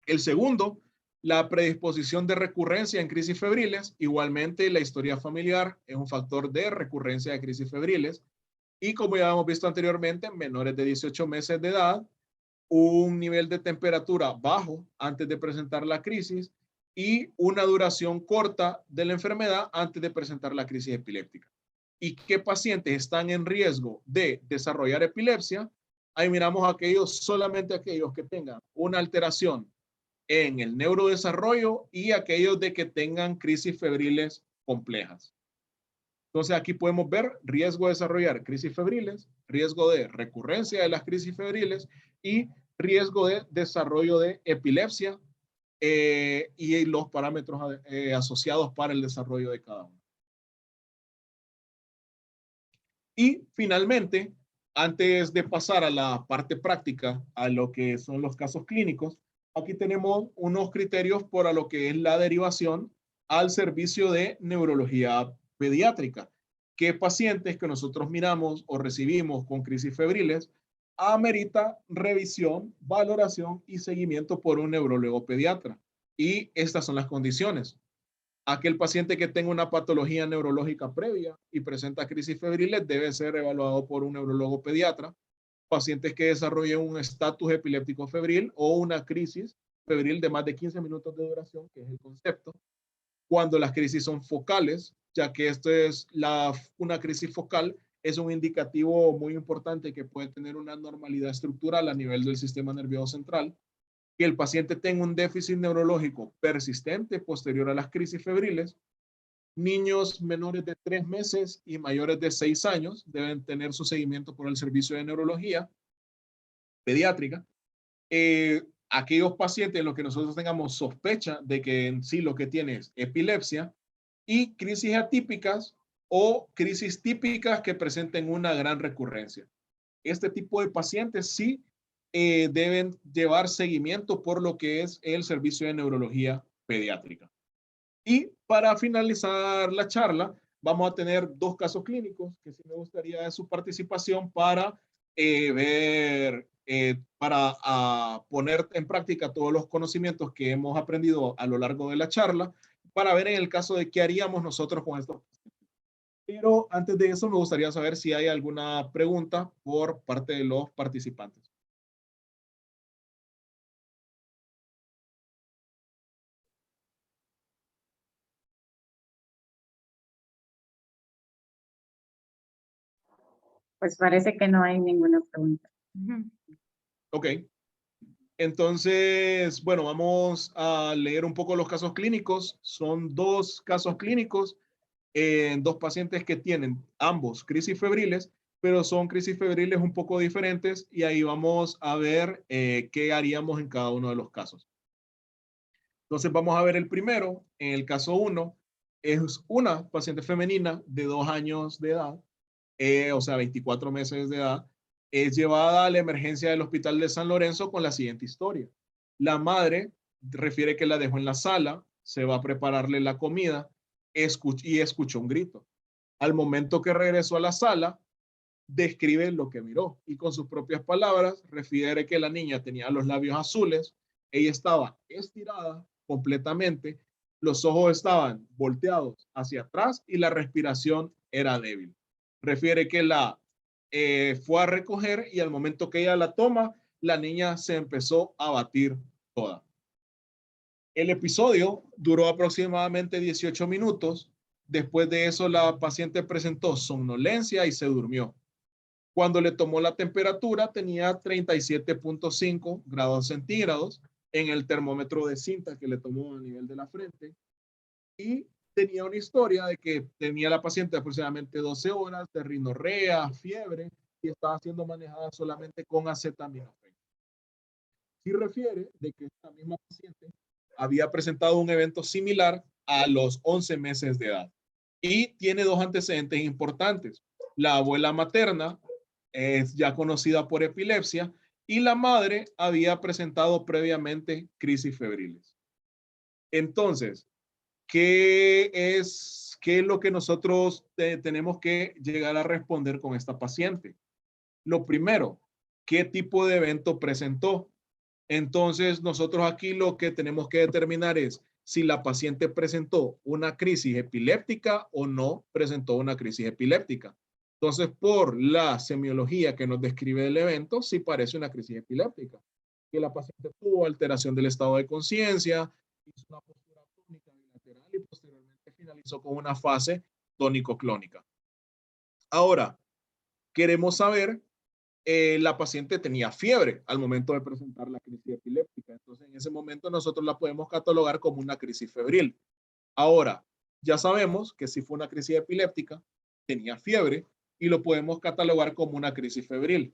B: El segundo, la predisposición de recurrencia en crisis febriles. Igualmente, la historia familiar es un factor de recurrencia de crisis febriles. Y como ya hemos visto anteriormente, menores de 18 meses de edad, un nivel de temperatura bajo antes de presentar la crisis y una duración corta de la enfermedad antes de presentar la crisis epiléptica. ¿Y qué pacientes están en riesgo de desarrollar epilepsia? Ahí miramos solamente aquellos que tengan una alteración en el neurodesarrollo y aquellos de que tengan crisis febriles complejas. Entonces aquí podemos ver riesgo de desarrollar crisis febriles, riesgo de recurrencia de las crisis febriles y riesgo de desarrollo de epilepsia y los parámetros asociados para el desarrollo de cada uno. Y finalmente, antes de pasar a la parte práctica, a lo que son los casos clínicos, aquí tenemos unos criterios para lo que es la derivación al servicio de neurología pediátrica. ¿Qué pacientes que nosotros miramos o recibimos con crisis febriles amerita revisión, valoración y seguimiento por un neurólogo pediatra? Y estas son las condiciones. Aquel paciente que tenga una patología neurológica previa y presenta crisis febriles debe ser evaluado por un neurólogo pediatra. Pacientes que desarrollen un estatus epiléptico febril o una crisis febril de más de 15 minutos de duración, que es el concepto. Cuando las crisis son focales, ya que esto es una crisis focal, es un indicativo muy importante que puede tener una anormalidad estructural a nivel del sistema nervioso central. Que el paciente tenga un déficit neurológico persistente posterior a las crisis febriles. Niños menores de 3 meses y mayores de 6 años deben tener su seguimiento por el servicio de neurología pediátrica. Aquellos pacientes en los que nosotros tengamos sospecha de que en sí lo que tiene es epilepsia y crisis atípicas o crisis típicas que presenten una gran recurrencia. Este tipo de pacientes sí deben llevar seguimiento por lo que es el servicio de neurología pediátrica. Y para finalizar la charla, vamos a tener dos casos clínicos que sí me gustaría de su participación para poner en práctica todos los conocimientos que hemos aprendido a lo largo de la charla, para ver en el caso de qué haríamos nosotros con estos pacientes. Pero antes de eso me gustaría saber si hay alguna pregunta por parte de los participantes.
A: Pues parece que no hay ninguna pregunta.
B: Ok. Entonces, bueno, vamos a leer un poco los casos clínicos. Son dos casos clínicos en dos pacientes que tienen ambos crisis febriles, pero son crisis febriles un poco diferentes y ahí vamos a ver qué haríamos en cada uno de los casos. Entonces vamos a ver el primero. En el caso 1 es una paciente femenina de 2 años de edad, o sea, 24 meses de edad. Es llevada a la emergencia del hospital de San Lorenzo con la siguiente historia. La madre refiere que la dejó en la sala, se va a prepararle la comida y escuchó un grito. Al momento que regresó a la sala, describe lo que miró y con sus propias palabras refiere que la niña tenía los labios azules, ella estaba estirada completamente, los ojos estaban volteados hacia atrás y la respiración era débil. Refiere que la fue a recoger y al momento que ella la toma, la niña se empezó a batir toda. El episodio duró aproximadamente 18 minutos. Después de eso, la paciente presentó somnolencia y se durmió. Cuando le tomó la temperatura, tenía 37.5 grados centígrados en el termómetro de cinta que le tomó a nivel de la frente. Y tenía una historia de que tenía la paciente aproximadamente 12 horas de rinorrea, fiebre, y estaba siendo manejada solamente con acetaminofén. Sí refiere de que esta misma paciente había presentado un evento similar a los 11 meses de edad. Y tiene dos antecedentes importantes. La abuela materna es ya conocida por epilepsia y la madre había presentado previamente crisis febriles. Entonces, ¿qué es lo que nosotros tenemos que llegar a responder con esta paciente? Lo primero, ¿qué tipo de evento presentó? Entonces, nosotros aquí lo que tenemos que determinar es si la paciente presentó una crisis epiléptica o no presentó una crisis epiléptica. Entonces, por la semiología que nos describe el evento, sí parece una crisis epiléptica. Que la paciente tuvo alteración del estado de conciencia, hizo una postura tónica bilateral y posteriormente finalizó con una fase tónico-clónica. Ahora, queremos saber la paciente tenía fiebre al momento de presentar la crisis epiléptica. Entonces, en ese momento nosotros la podemos catalogar como una crisis febril. Ahora, ya sabemos que si fue una crisis epiléptica, tenía fiebre y lo podemos catalogar como una crisis febril.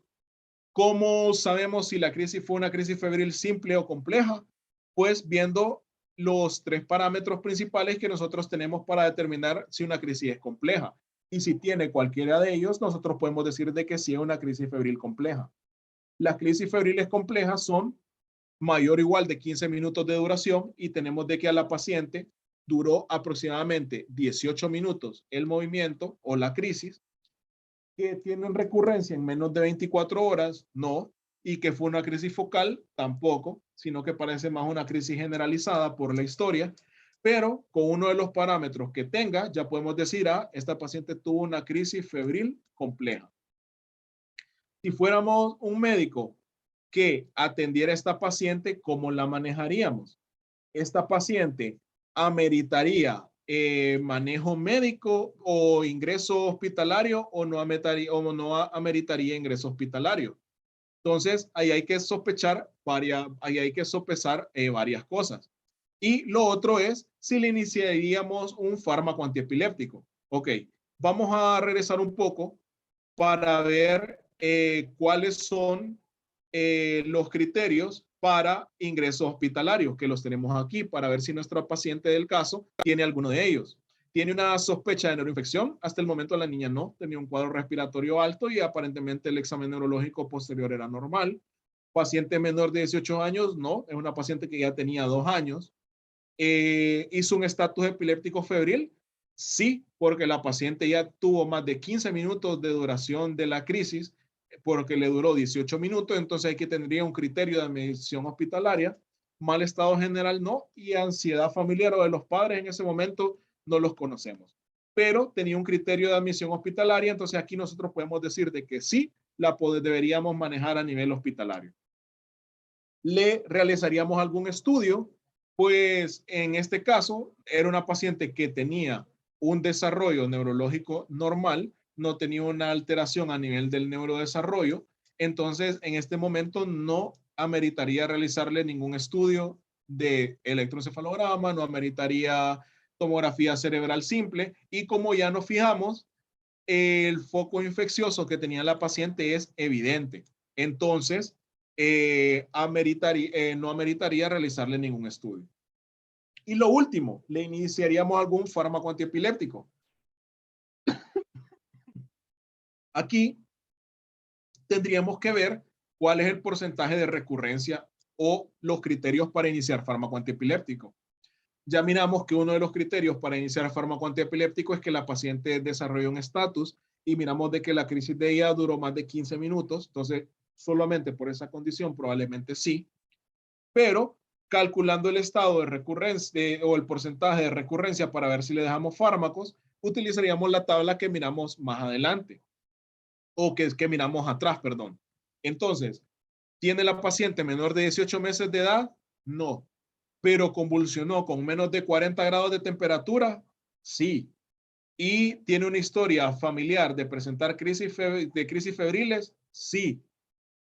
B: ¿Cómo sabemos si la crisis fue una crisis febril simple o compleja? Pues viendo los tres parámetros principales que nosotros tenemos para determinar si una crisis es compleja. Y si tiene cualquiera de ellos, nosotros podemos decir de que sí es una crisis febril compleja. Las crisis febriles complejas son mayor o igual de 15 minutos de duración y tenemos de que a la paciente duró aproximadamente 18 minutos el movimiento o la crisis, que tienen recurrencia en menos de 24 horas, no, y que fue una crisis focal, tampoco, sino que parece más una crisis generalizada por la historia, pero con uno de los parámetros que tenga, ya podemos decir, esta paciente tuvo una crisis febril compleja. Si fuéramos un médico que atendiera a esta paciente, ¿cómo la manejaríamos? Esta paciente ameritaría manejo médico o ingreso hospitalario o no ameritaría ingreso hospitalario. Entonces, ahí hay que sospechar varias cosas. Y lo otro es si le iniciaríamos un fármaco antiepiléptico. Ok, vamos a regresar un poco para ver cuáles son los criterios para ingresos hospitalarios, que los tenemos aquí para ver si nuestra paciente del caso tiene alguno de ellos. Tiene una sospecha de neuroinfección. Hasta el momento la niña no tenía un cuadro respiratorio alto y aparentemente el examen neurológico posterior era normal. Paciente menor de 18 años, no, es una paciente que ya tenía 2 años. ¿Hizo un estatus epiléptico febril? Sí, porque la paciente ya tuvo más de 15 minutos de duración de la crisis, porque le duró 18 minutos, entonces aquí tendría un criterio de admisión hospitalaria. Mal estado general no, y ansiedad familiar o de los padres en ese momento no los conocemos. Pero tenía un criterio de admisión hospitalaria, entonces aquí nosotros podemos decir de que sí, deberíamos manejar a nivel hospitalario. ¿Le realizaríamos algún estudio? Pues en este caso era una paciente que tenía un desarrollo neurológico normal, no tenía una alteración a nivel del neurodesarrollo, entonces en este momento no ameritaría realizarle ningún estudio de electroencefalograma, no ameritaría tomografía cerebral simple y como ya nos fijamos, el foco infeccioso que tenía la paciente es evidente. Entonces, no ameritaría realizarle ningún estudio. Y lo último, le iniciaríamos algún fármaco antiepiléptico. Aquí tendríamos que ver cuál es el porcentaje de recurrencia o los criterios para iniciar fármaco antiepiléptico. Ya miramos que uno de los criterios para iniciar fármaco antiepiléptico es que la paciente desarrolle un estatus y miramos de que la crisis de ella duró más de 15 minutos, entonces solamente por esa condición probablemente sí, pero calculando el estado de recurrencia o el porcentaje de recurrencia para ver si le dejamos fármacos, utilizaríamos la tabla que miramos más adelante o que miramos atrás, perdón. Entonces, ¿tiene la paciente menor de 18 meses de edad? No. ¿Pero convulsionó con menos de 40 grados de temperatura? Sí. ¿Y tiene una historia familiar de presentar crisis febriles? Sí.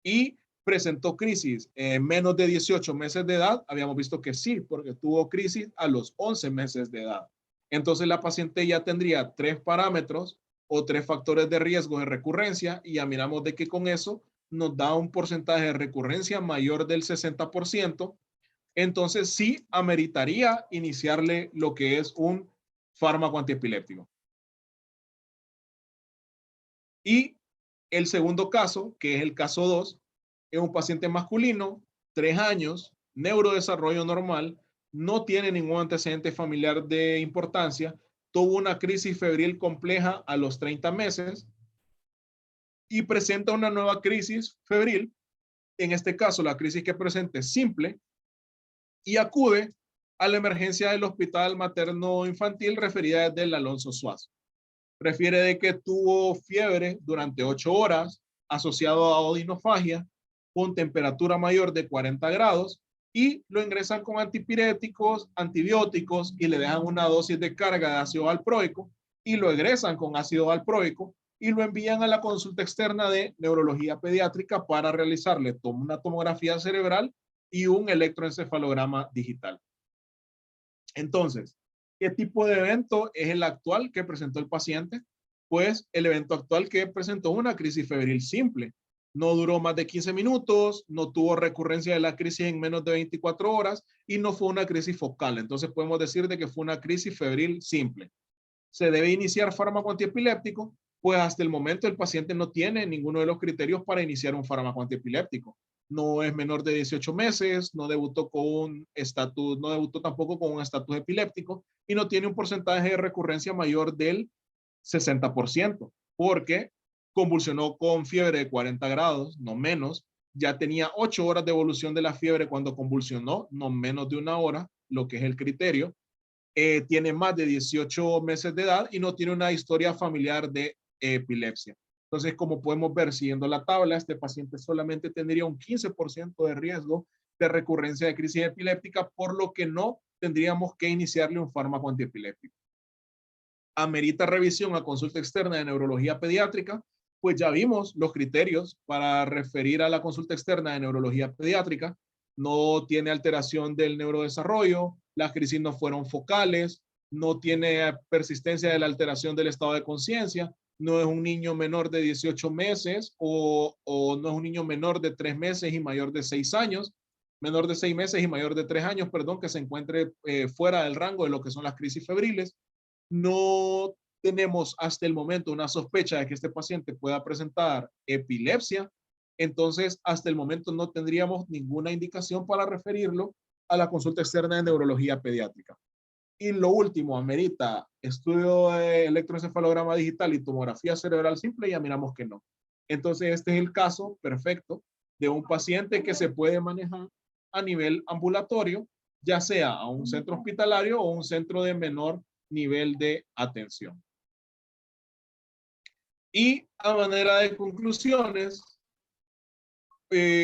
B: ¿Y presentó crisis en menos de 18 meses de edad? Habíamos visto que sí, porque tuvo crisis a los 11 meses de edad. Entonces la paciente ya tendría 3 parámetros o 3 factores de riesgo de recurrencia y ya miramos de que con eso nos da un porcentaje de recurrencia mayor del 60%. Entonces sí ameritaría iniciarle lo que es un fármaco antiepiléptico. Y el segundo caso, que es el caso 2, es un paciente masculino, 3 años, neurodesarrollo normal, no tiene ningún antecedente familiar de importancia, tuvo una crisis febril compleja a los 30 meses y presenta una nueva crisis febril, en este caso la crisis que presenta es simple, y acude a la emergencia del Hospital Materno Infantil referida desde el Alonso Suazo. Refiere de que tuvo fiebre durante 8 horas asociado a odinofagia con temperatura mayor de 40 grados y lo ingresan con antipiréticos, antibióticos y le dejan una dosis de carga de ácido valproico y lo egresan con ácido valproico y lo envían a la consulta externa de neurología pediátrica para realizarle una tomografía cerebral y un electroencefalograma digital. Entonces, ¿qué tipo de evento es el actual que presentó el paciente? Pues el evento actual que presentó una crisis febril simple. No duró más de 15 minutos, no tuvo recurrencia de la crisis en menos de 24 horas y no fue una crisis focal. Entonces podemos decir de que fue una crisis febril simple. ¿Se debe iniciar fármaco antiepiléptico? Pues hasta el momento el paciente no tiene ninguno de los criterios para iniciar un fármaco antiepiléptico. No es menor de 18 meses, no debutó con un estatus, no debutó tampoco con un estatus epiléptico y no tiene un porcentaje de recurrencia mayor del 60%, porque convulsionó con fiebre de 40 grados, no menos, ya tenía 8 horas de evolución de la fiebre cuando convulsionó, no menos de una hora, lo que es el criterio, tiene más de 18 meses de edad y no tiene una historia familiar de epilepsia. Entonces, como podemos ver, siguiendo la tabla, este paciente solamente tendría un 15% de riesgo de recurrencia de crisis epiléptica, por lo que no tendríamos que iniciarle un fármaco antiepiléptico. Amerita revisión a consulta externa de neurología pediátrica, pues ya vimos los criterios para referir a la consulta externa de neurología pediátrica. No tiene alteración del neurodesarrollo, las crisis no fueron focales, no tiene persistencia de la alteración del estado de conciencia, no es un niño menor de 18 meses o no es un niño menor de 3 meses y mayor de 6 años, menor de 6 meses y mayor de 3 años, perdón, que se encuentre fuera del rango de lo que son las crisis febriles. No tenemos hasta el momento una sospecha de que este paciente pueda presentar epilepsia, entonces hasta el momento no tendríamos ninguna indicación para referirlo a la consulta externa de neurología pediátrica. Y lo último, amerita estudio de electroencefalograma digital y tomografía cerebral simple, ya miramos que no. Entonces este es el caso perfecto de un paciente que se puede manejar a nivel ambulatorio, ya sea a un centro hospitalario o un centro de menor nivel de atención. Y a manera de conclusiones,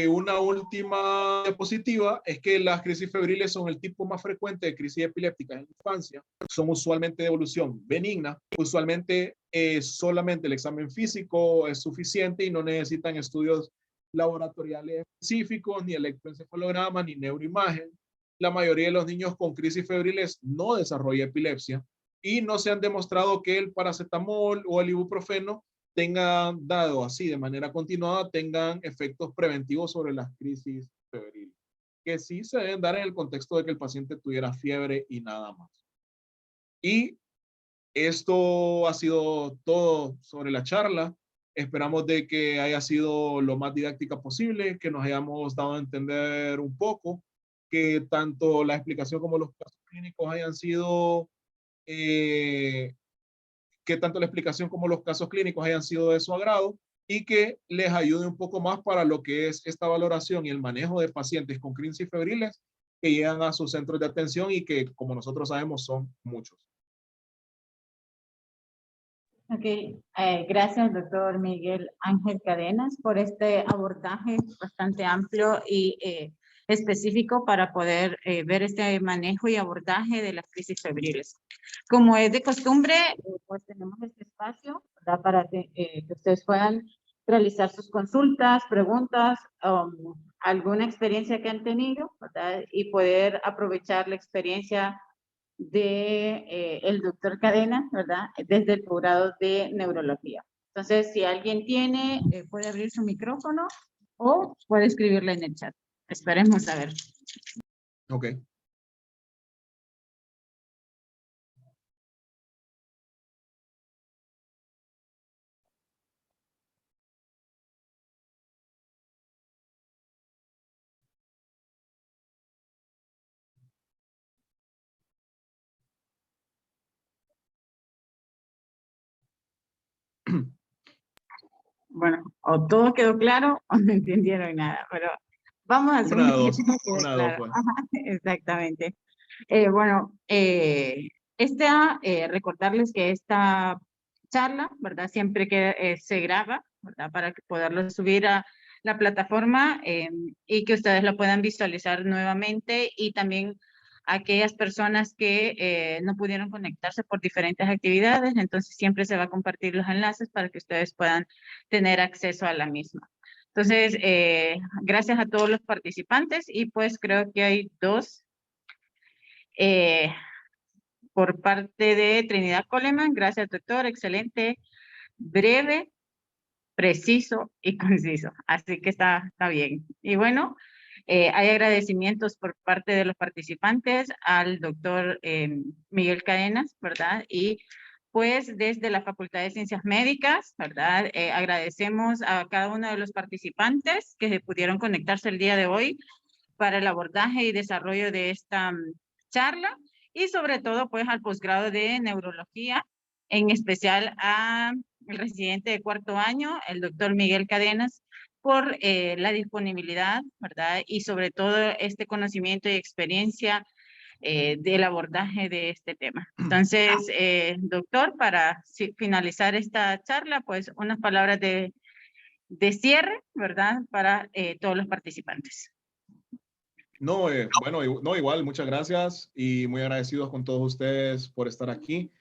B: una última diapositiva es que las crisis febriles son el tipo más frecuente de crisis epilépticas en la infancia. Son usualmente de evolución benigna. Usualmente solamente el examen físico es suficiente y no necesitan estudios laboratoriales específicos, ni electroencefalograma, ni neuroimagen. La mayoría de los niños con crisis febriles no desarrolla epilepsia y no se han demostrado que el paracetamol o el ibuprofeno tengan dado así de manera continuada, tengan efectos preventivos sobre las crisis febriles, que sí se deben dar en el contexto de que el paciente tuviera fiebre y nada más. Y esto ha sido todo sobre la charla. Esperamos de que haya sido lo más didáctica posible, que nos hayamos dado a entender un poco, que tanto la explicación como los casos clínicos hayan sido que que tanto la explicación como los casos clínicos hayan sido de su agrado y que les ayude un poco más para lo que es esta valoración y el manejo de pacientes con crisis febriles que llegan a sus centros de atención y que, como nosotros sabemos, son muchos.
A: Ok, gracias, doctor Miguel Ángel Cadenas, por este abordaje bastante amplio y específico para poder ver este manejo y abordaje de las crisis febriles. Como es de costumbre, pues tenemos este espacio, ¿verdad? Para que ustedes puedan realizar sus consultas, preguntas, alguna experiencia que han tenido, ¿verdad? Y poder aprovechar la experiencia de el doctor Cadena, ¿verdad? Desde el posgrado de neurología. Entonces, si alguien tiene, puede abrir su micrófono o puede escribirle en el chat. Esperemos a ver.
B: Ok.
A: Bueno, o todo quedó claro o no entendieron nada, pero vamos a hacer
B: Una,
A: que
B: dos,
A: todo quede
B: una, dos,
A: claro.
B: pues.
A: Ajá, exactamente. Bueno, recordarles que esta charla, ¿verdad? Siempre que se graba, ¿verdad? Para poderlo subir a la plataforma y que ustedes lo puedan visualizar nuevamente y también aquellas personas que no pudieron conectarse por diferentes actividades, entonces siempre se va a compartir los enlaces para que ustedes puedan tener acceso a la misma. Entonces, gracias a todos los participantes y pues creo que hay dos por parte de Trinidad Coleman. Gracias, doctor. Excelente, breve, preciso y conciso. Así que está bien. Y bueno, hay agradecimientos por parte de los participantes al doctor Miguel Cadenas, ¿verdad? Y pues desde la Facultad de Ciencias Médicas, ¿verdad? Agradecemos a cada uno de los participantes que pudieron conectarse el día de hoy para el abordaje y desarrollo de esta charla y sobre todo pues al posgrado de neurología, en especial al residente de cuarto año, el doctor Miguel Cadenas, por la disponibilidad, ¿verdad? Y sobre todo este conocimiento y experiencia del abordaje de este tema. Entonces, doctor, para finalizar esta charla, pues unas palabras de cierre, ¿verdad? Para todos los participantes.
B: No, bueno, no, igual, muchas gracias y muy agradecidos con todos ustedes por estar aquí.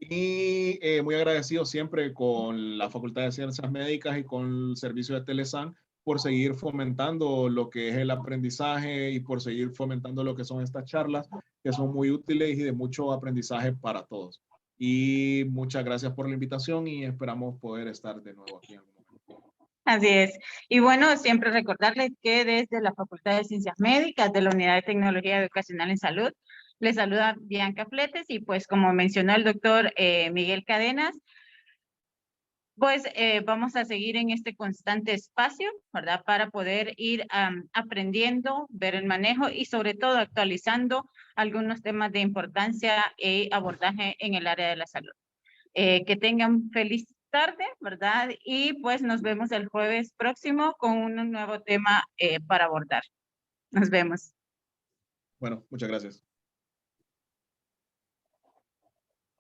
B: Y muy agradecido siempre con la Facultad de Ciencias Médicas y con el servicio de Telesan por seguir fomentando lo que es el aprendizaje y por seguir fomentando lo que son estas charlas, que son muy útiles y de mucho aprendizaje para todos. Y muchas gracias por la invitación y esperamos poder estar de nuevo aquí en algún momento.
A: Así es. Y bueno, siempre recordarles que desde la Facultad de Ciencias Médicas de la Unidad de Tecnología Educacional en Salud, les saluda Bianca Fletes y pues como mencionó el doctor Miguel Cadenas, pues vamos a seguir en este constante espacio, ¿verdad? Para poder ir aprendiendo, ver el manejo y sobre todo actualizando algunos temas de importancia y abordaje en el área de la salud. Que tengan feliz tarde, ¿verdad? Y pues nos vemos el jueves próximo con un nuevo tema para abordar. Nos vemos.
B: Bueno, muchas gracias.